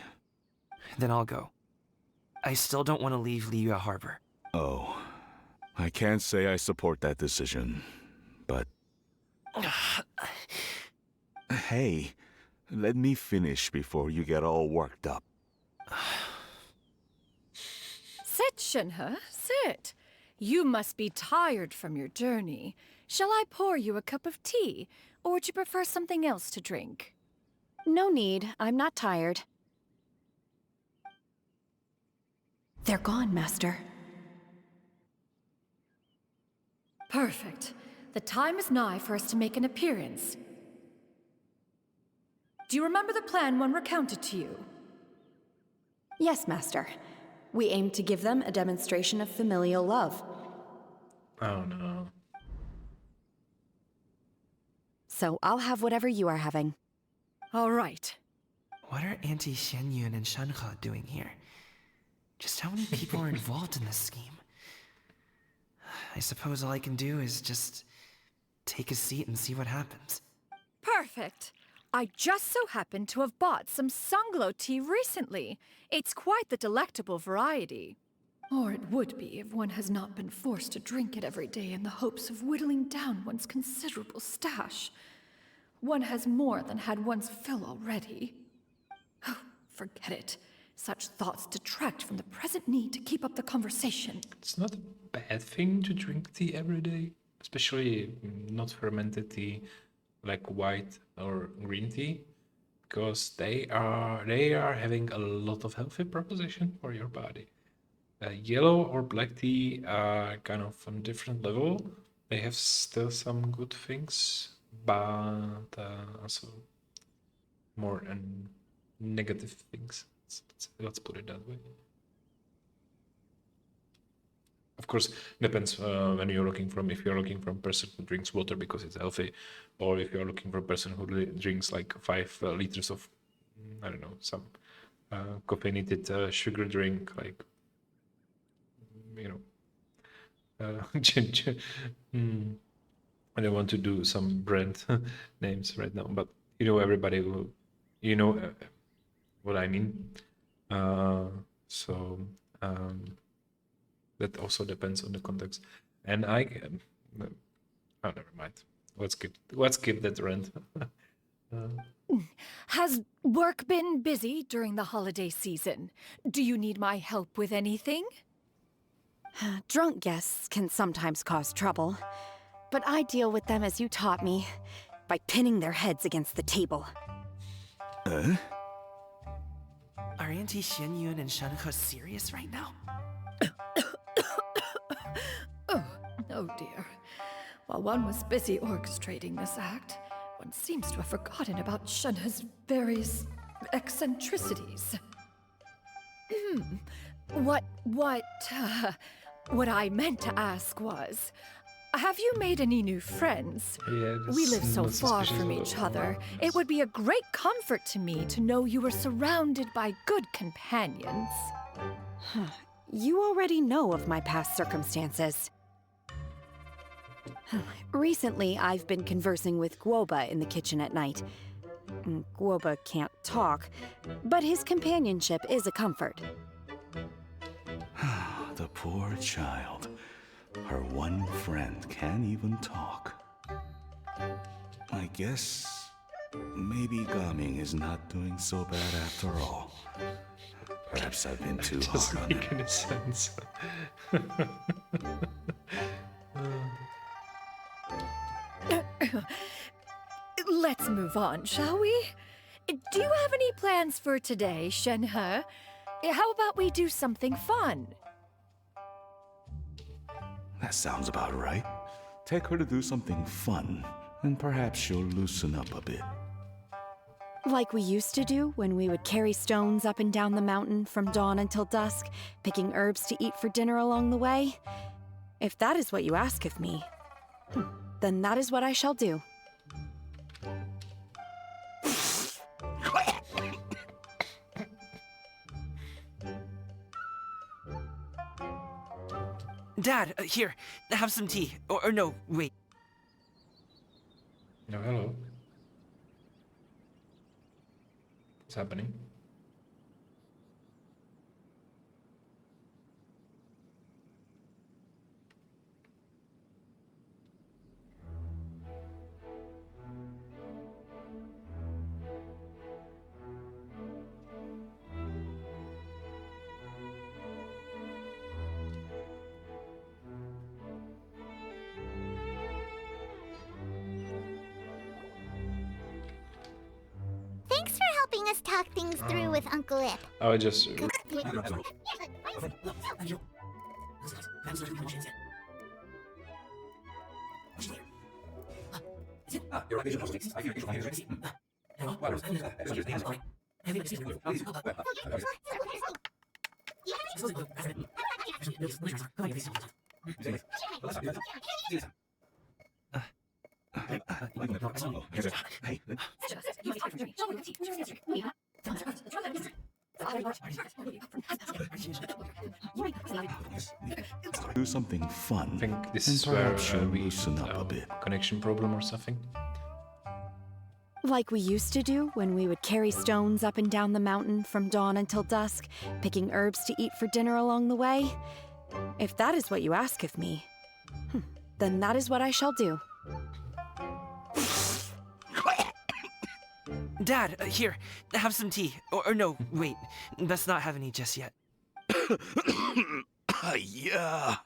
Then I'll go. I still don't want to leave Liyue Harbor. Oh, I can't say I support that decision, but... Hey, let me finish before you get all worked up. Sit, Shenhe, sit. You must be tired from your journey. Shall I pour you a cup of tea, or would you prefer something else to drink? No need. I'm not tired. They're gone, Master. Perfect. The time is nigh for us to make an appearance. Do you remember the plan one recounted to you? Yes, Master. We aim to give them a demonstration of familial love. Oh no. So I'll have whatever you are having. All right. What are Auntie Shenyun and Shenhe doing here? Just how many people are involved in this scheme? I suppose all I can do is just take a seat and see what happens. Perfect. I just so happen to have bought some Sunglo tea recently. It's quite the delectable variety. Or it would be if one has not been forced to drink it every day in the hopes of whittling down one's considerable stash. One has more than had one's fill already. Oh, forget it. Such thoughts detract from the present need to keep up the conversation. It's not a bad thing to drink tea every day, especially not fermented tea like white or green tea, because they are having a lot of healthy proposition for your body. Yellow or black tea are kind of on a different level. They have still some good things, but also more negative things. Let's put it that way. Of course, depends when you're looking from. If you're looking from a person who drinks water because it's healthy, or if you're looking for a person who drinks like 5 liters of, I don't know, some caffeinated sugar drink, like, you know, I don't want to do some brand names right now, but you know, everybody will, you know what I mean. That also depends on the context. And oh, never mind. Let's skip that rant. Has work been busy during the holiday season? Do you need my help with anything? Drunk guests can sometimes cause trouble, but I deal with them as you taught me, by pinning their heads against the table. Are Auntie Shenyun and Shenhe serious right now? Oh dear. While one was busy orchestrating this act, one seems to have forgotten about Shenhe's various eccentricities. What I meant to ask was, have you made any new friends? Yeah, We live so far from each other. It would be a great comfort to me to know you were surrounded by good companions. You already know of my past circumstances. Recently, I've been conversing with Guoba in the kitchen at night. Guoba can't talk, but his companionship is a comfort. The poor child. Her one friend can't even talk. I guess maybe Gaming is not doing so bad after all. Perhaps I've been too Doesn't hard on make him. any sense. Let's move on, shall we? Do you have any plans for today, Shenhe? How about we do something fun? That sounds about right. Take her to do something fun, and perhaps she'll loosen up a bit. Like we used to do when we would carry stones up and down the mountain from dawn until dusk, picking herbs to eat for dinner along the way? If that is what you ask of me, then that is what I shall do. Dad, here, have some tea. Or no, wait. No, hello. What's happening? Thanks for helping us talk things through with Uncle Ip. I just Do something fun. think this and is where perhaps she'll we loosen up a have bit. connection problem or something. Like we used to do when we would carry stones up and down the mountain from dawn until dusk, picking herbs to eat for dinner along the way? If that is what you ask of me, then that is what I shall do. Dad, here, have some tea. Or no, wait, best not have any just yet. Yeah.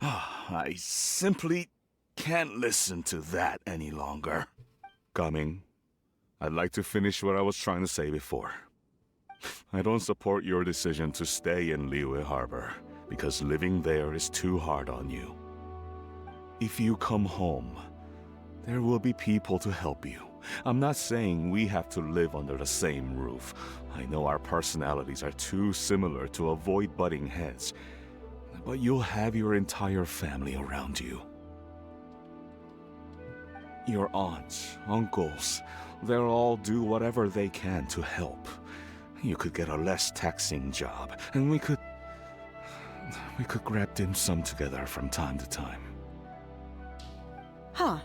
I simply can't listen to that any longer. Coming. I'd like to finish what I was trying to say before. I don't support your decision to stay in Liyue Harbor, because living there is too hard on you. If you come home, there will be people to help you. I'm not saying we have to live under the same roof. I know our personalities are too similar to avoid butting heads, but you'll have your entire family around you. Your aunts, uncles, they'll all do whatever they can to help. You could get a less taxing job, and we could grab dim sum together from time to time. Huh.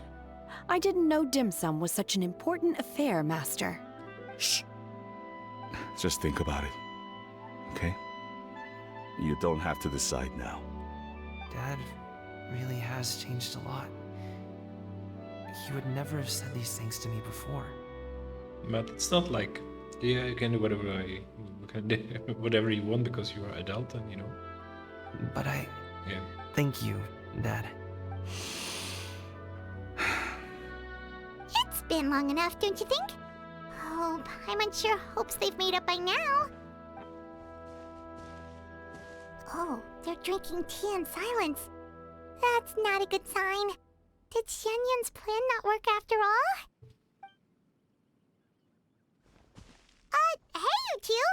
I didn't know dim sum was such an important affair, Master. Shh. Just think about it, okay? You don't have to decide now. Dad really has changed a lot. He would never have said these things to me before. But it's not like, yeah, you can do whatever you can do whatever you want because you are adult and you know. But Yeah. thank you, Dad. It's been long enough, don't you think? Oh, Paimon sure hopes they've made up by now. Oh, they're drinking tea in silence. That's not a good sign. Did Xianyun's plan not work after all? Hey, you two!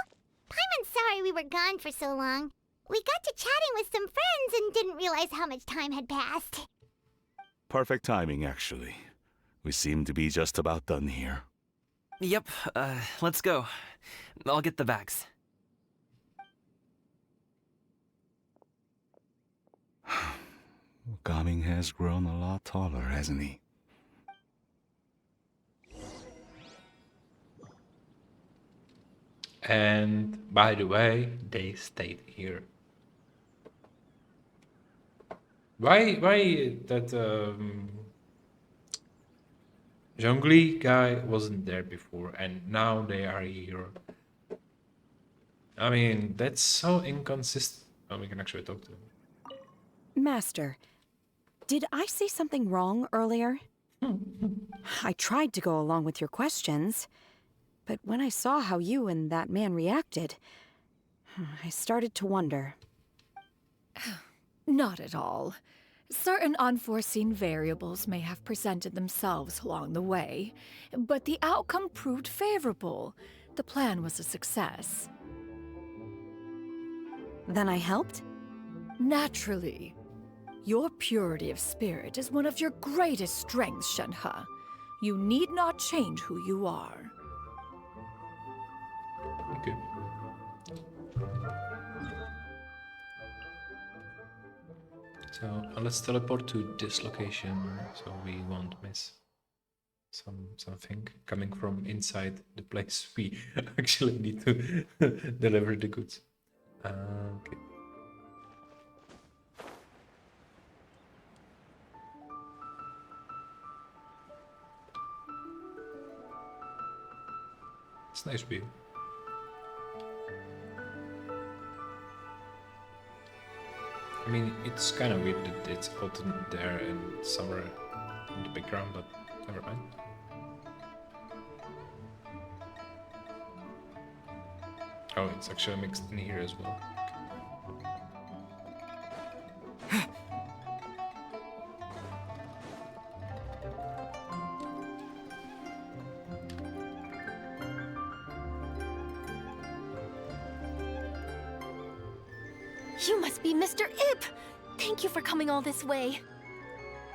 Paimon's sorry we were gone for so long. We got to chatting with some friends and didn't realize how much time had passed. Perfect timing, actually. We seem to be just about done here. Yep, let's go. I'll get the bags. Gaming has grown a lot taller, hasn't he? And by the way, they stayed here. Why that Zhongli guy wasn't there before and now they are here? I mean, that's so inconsistent. Oh, we can actually talk to him. Master, did I say something wrong earlier? I tried to go along with your questions, but when I saw how you and that man reacted, I started to wonder. Not at all. Certain unforeseen variables may have presented themselves along the way, but the outcome proved favorable. The plan was a success. Then I helped? Naturally. Your purity of spirit is one of your greatest strengths, Shenhe. You need not change who you are. Okay. So let's teleport to this location so we won't miss something coming from inside the place we actually need to deliver the goods. Okay. It's a nice view. I mean, it's kind of weird that it's autumn there and summer in the background, but never mind. Oh, it's actually mixed in here as well. You must be Mr. Ip! Thank you for coming all this way.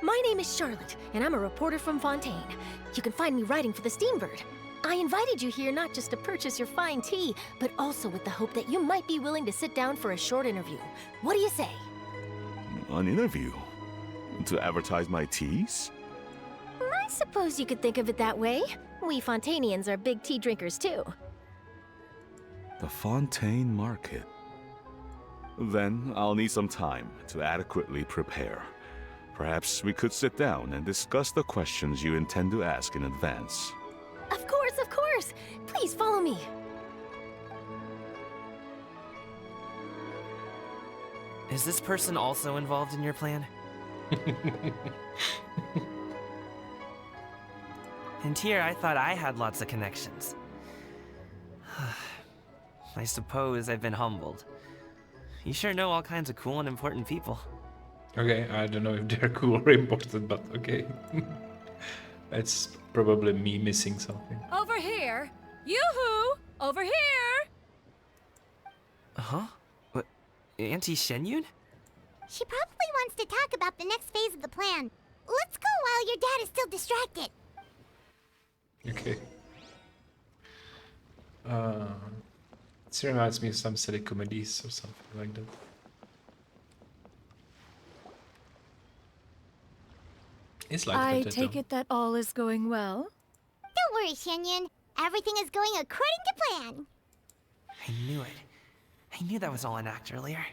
My name is Charlotte, and I'm a reporter from Fontaine. You can find me writing for the Steambird. I invited you here not just to purchase your fine tea, but also with the hope that you might be willing to sit down for a short interview. What do you say? An interview? To advertise my teas? I suppose you could think of it that way. We Fontainians are big tea drinkers too. The Fontaine Market. Then I'll need some time to adequately prepare. Perhaps we could sit down and discuss the questions you intend to ask in advance. Of course, of course! Please follow me. Is this person also involved in your plan? And here I thought I had lots of connections. I suppose I've been humbled. You sure know all kinds of cool and important people. Okay, I don't know if they're cool or important, but okay. It's probably me missing something. Over here! Yoo-hoo! Over here! Huh? What? Auntie Shenyun? She probably wants to talk about the next phase of the plan. Let's go while your dad is still distracted. Okay. This reminds me of some silly comedies or something like that. It's like I that, take it that all is going well? Don't worry, Shenyun. Everything is going according to plan. I knew it. I knew that was all an act earlier.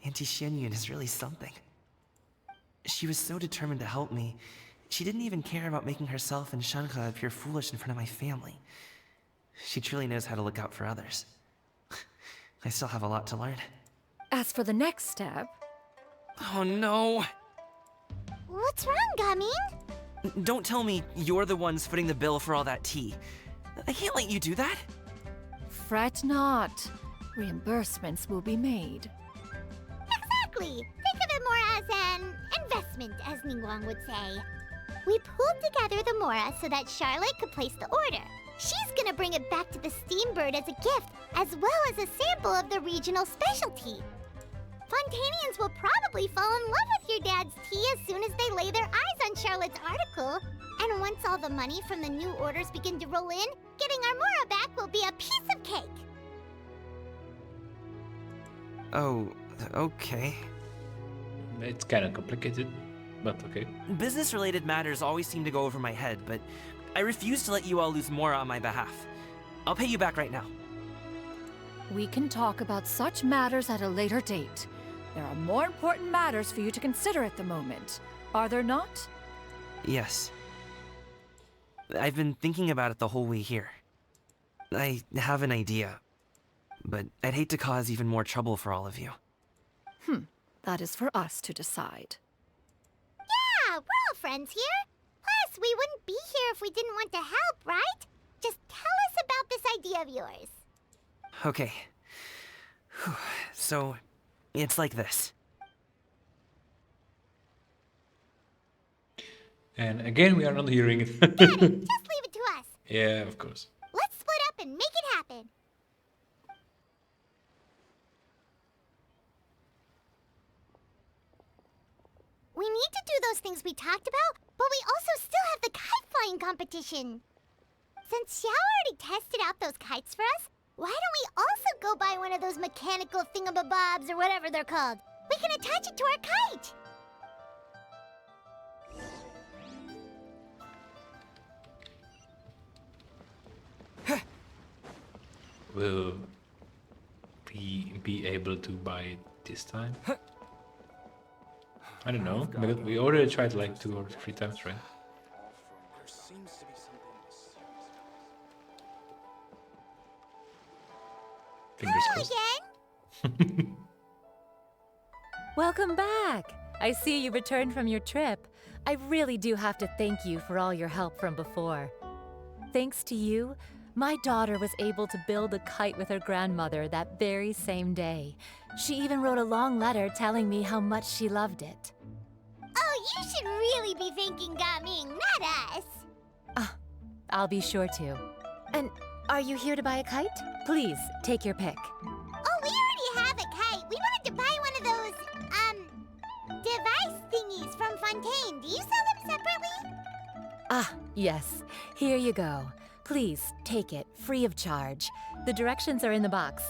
Auntie Shenyun is really something. She was so determined to help me. She didn't even care about making herself and Shenhe appear foolish in front of my family. She truly knows how to look out for others. I still have a lot to learn. As for the next step... Oh no! What's wrong, Gaming? Don't tell me you're the ones footing the bill for all that tea. I can't let you do that. Fret not. Reimbursements will be made. Exactly. Think of it more as an investment, as Ningguang would say. We pulled together the Mora so that Charlotte could place the order. She's gonna bring it back to the Steambird as a gift, as well as a sample of the regional specialty. Fontainians will probably fall in love with your dad's tea as soon as they lay their eyes on Charlotte's article. And once all the money from the new orders begin to roll in, getting our Mora back will be a piece of cake. Oh, okay. It's kind of complicated, but okay. Business-related matters always seem to go over my head, but I refuse to let you all lose more on my behalf. I'll pay you back right now. We can talk about such matters at a later date. There are more important matters for you to consider at the moment, are there not? Yes. I've been thinking about it the whole way here. I have an idea, but I'd hate to cause even more trouble for all of you. That is for us to decide. Yeah, we're all friends here. Plus, we wouldn't be here if we didn't want to help, right? Just tell us about this idea of yours. Okay. So, it's like this. And again, we are not hearing it. Got it. Just leave it to us. Yeah, of course. Let's split up and make it happen. We need to do those things we talked about, but we also still have the kite flying competition. Since Xiao already tested out those kites for us, why don't we also go buy one of those mechanical thingamabobs or whatever they're called? We can attach it to our kite. Will we be able to buy it this time? I don't know. But we already tried like 2 or 3 times, right? Fingers crossed. Again? Welcome back! I see you returned from your trip. I really do have to thank you for all your help from before. Thanks to you, my daughter was able to build a kite with her grandmother that very same day. She even wrote a long letter telling me how much she loved it. Oh, you should really be thanking Gaming, not us. I'll be sure to. And are you here to buy a kite? Please, take your pick. Oh, we already have a kite. We wanted to buy one of those, device thingies from Fontaine. Do you sell them separately? Ah, yes. Here you go. Please, take it, free of charge. The directions are in the box.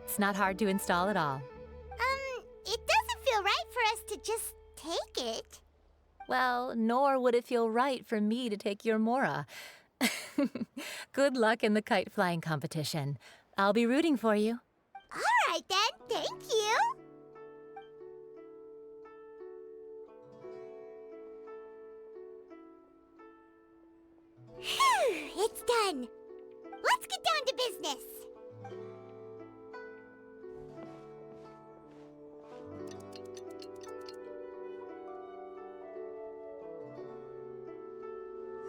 It's not hard to install at all. It doesn't feel right for us to just take it. Well, nor would it feel right for me to take your Mora. Good luck in the kite flying competition. I'll be rooting for you. All right then, thank you. Phew, it's done. Let's get down to business.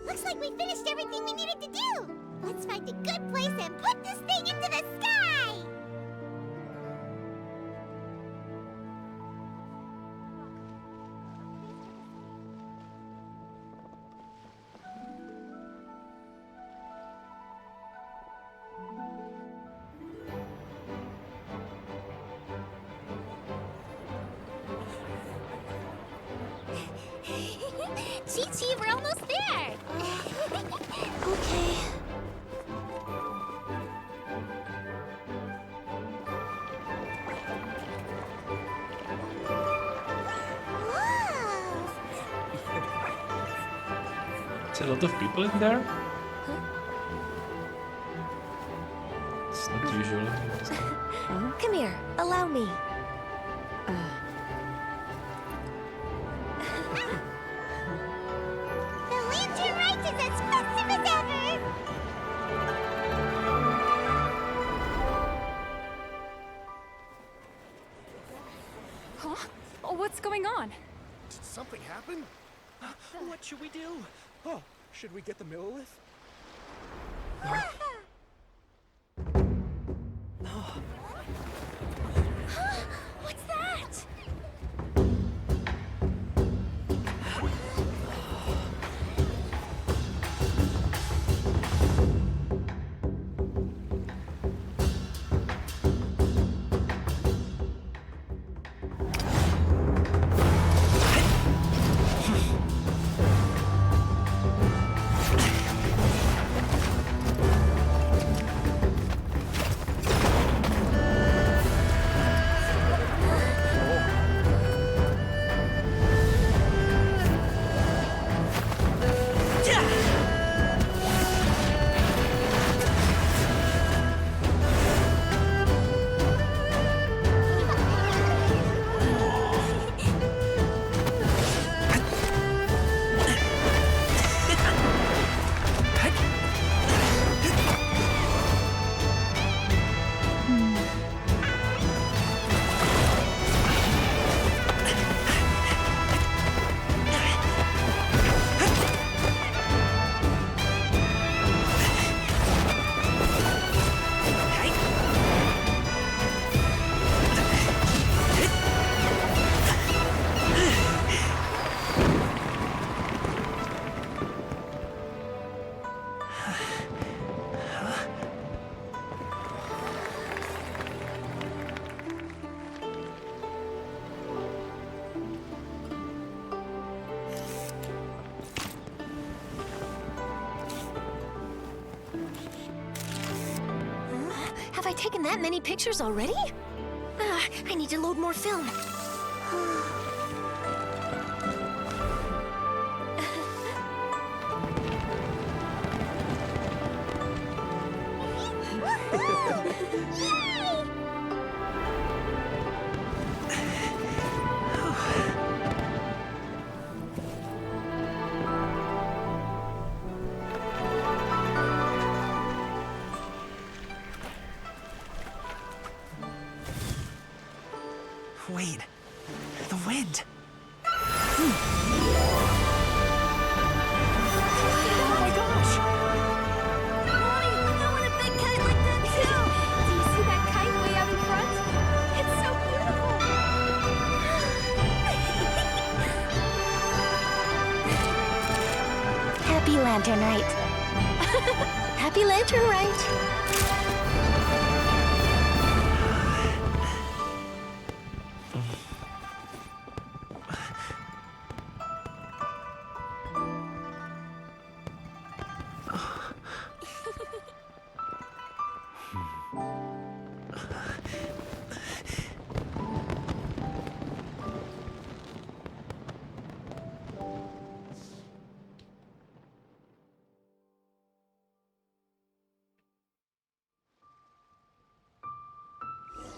Looks like we finished everything we needed to do. Let's find a good place and put this thing into the sky. Chi-Chi, we're almost there. Okay. Whoa! It's a lot of people in there. It's not usual. Come here, allow me. The lantern rite is as festive as ever! Huh? Oh, what's going on? Did something happen? What should we do? Oh, should we get the Millilith? What's that? I taken that many pictures already? I need to load more film. Wait, the wind. Oh my gosh! Mommy, I want a big kite like that too! Do you see that kite way out in front? It's so beautiful! Happy Lantern Rite. Happy Lantern Rite!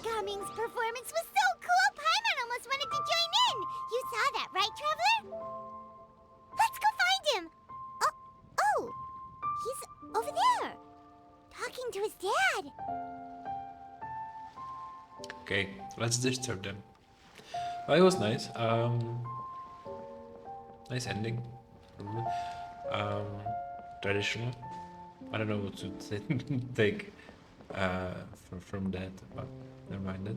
Gaming's performance was so cool, Paimon almost wanted to join in. You saw that, right, Traveler? Let's go find him. Oh, he's over there, talking to his dad. Okay, let's disturb them. Well, it was nice. Nice ending. Traditional. I don't know what to take from that, but never mind that.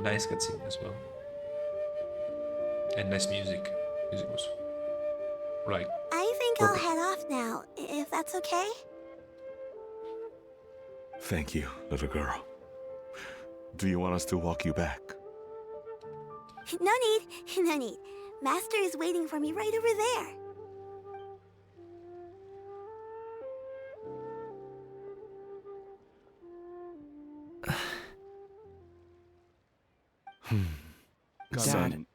Nice cutscene as well. And nice music. Music was right. I think I'll head off now, if that's okay. Thank you, little girl. Do you want us to walk you back? No need, no need. Master is waiting for me right over there. Dad.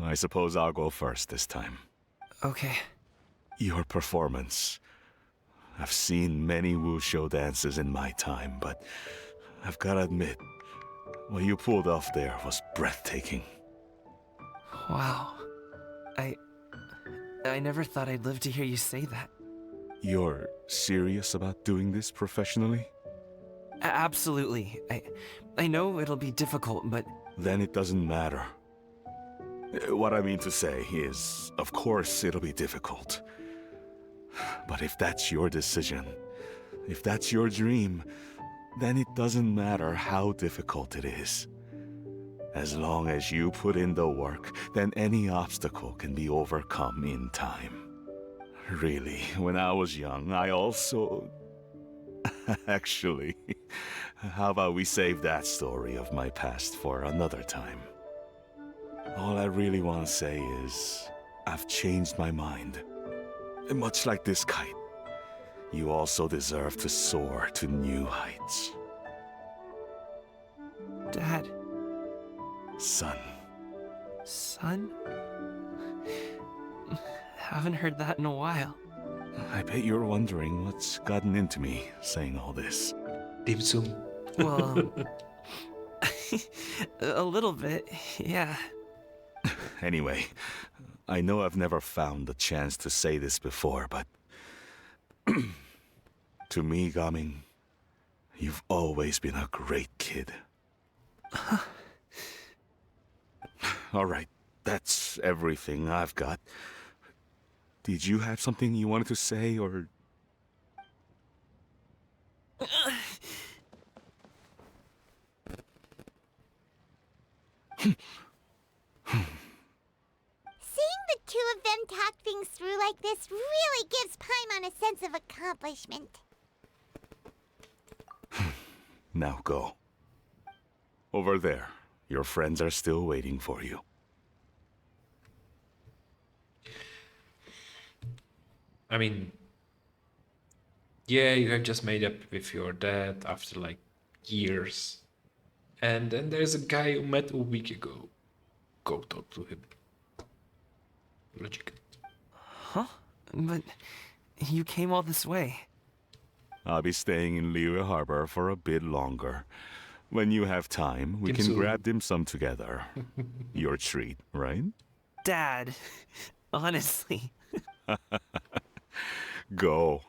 I suppose I'll go first this time. Okay. Your performance. I've seen many wushou dances in my time, but I've gotta admit, what you pulled off there was breathtaking. Wow. I never thought I'd live to hear you say that. You're serious about doing this professionally? Absolutely. I know it'll be difficult, but... Then it doesn't matter. What I mean to say is, of course it'll be difficult. But if that's your decision, if that's your dream, then it doesn't matter how difficult it is. As long as you put in the work, then any obstacle can be overcome in time. Really, when I was young, I also... Actually, how about we save that story of my past for another time? All I really want to say is, I've changed my mind. Much like this kite, you also deserve to soar to new heights. Dad. Son. Son? Haven't heard that in a while. I bet you're wondering what's gotten into me saying all this. Dim sum. Well, a little bit, yeah. Anyway, I know I've never found the chance to say this before, but... to me, Gaming, you've always been a great kid. Alright, that's everything I've got. Did you have something you wanted to say, or... Seeing the two of them talk things through like this really gives Paimon a sense of accomplishment. Now go. Over there. Your friends are still waiting for you. I mean, Yeah, you have just made up with your dad after like years. And then there's a guy you met a week ago. Go talk to him. Logic. Huh? But you came all this way. I'll be staying in Liyue Harbor for a bit longer. When you have time, we Dim can sum. grab dim sum together. Your treat, right? Dad, honestly. Go.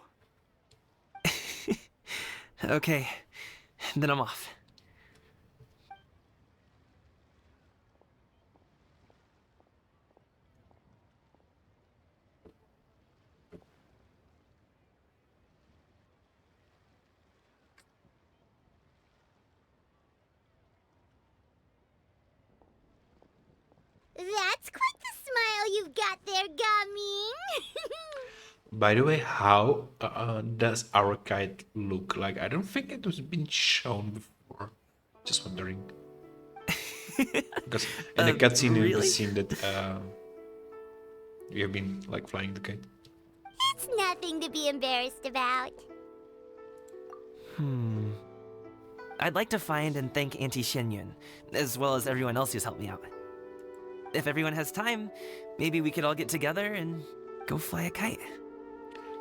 Okay, then I'm off. That's quite the smile you've got there, Gaming. By the way, how does our kite look like? I don't think it was been shown before. Just wondering. Because in the cutscene, really? you've seen that we have been like flying the kite. It's nothing to be embarrassed about. I'd like to find and thank Auntie Shenyun, as well as everyone else who's helped me out. If everyone has time, maybe we could all get together and go fly a kite.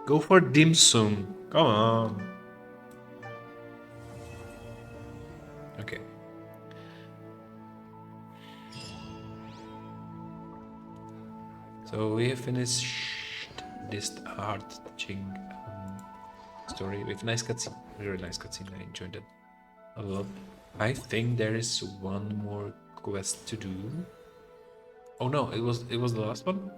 Go for dim sum. Come on. Okay. So we have finished this heart-touching story with nice cutscene. Very nice cutscene. I enjoyed it a lot. I think there is one more quest to do. Oh no, it was the last one?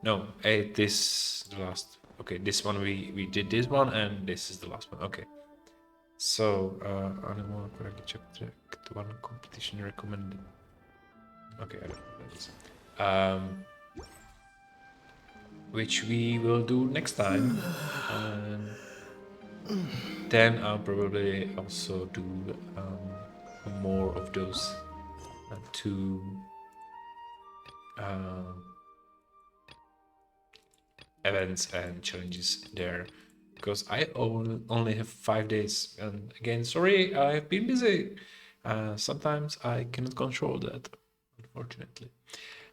No, this the last. Okay, this one we did this one and this is the last one. Okay. So animal correctly checked the one competition recommended. Okay, I don't know what that is. Which we will do next time. Then I'll probably also do more of those two events and challenges there, because I only have 5 days, and again, sorry, I've been busy. Sometimes I cannot control that, unfortunately.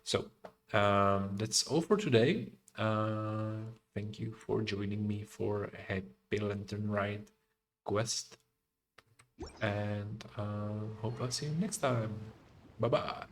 So that's all for today. Thank you for joining me for Happy Lantern Ride quest, and hope I'll see you next time. Bye bye.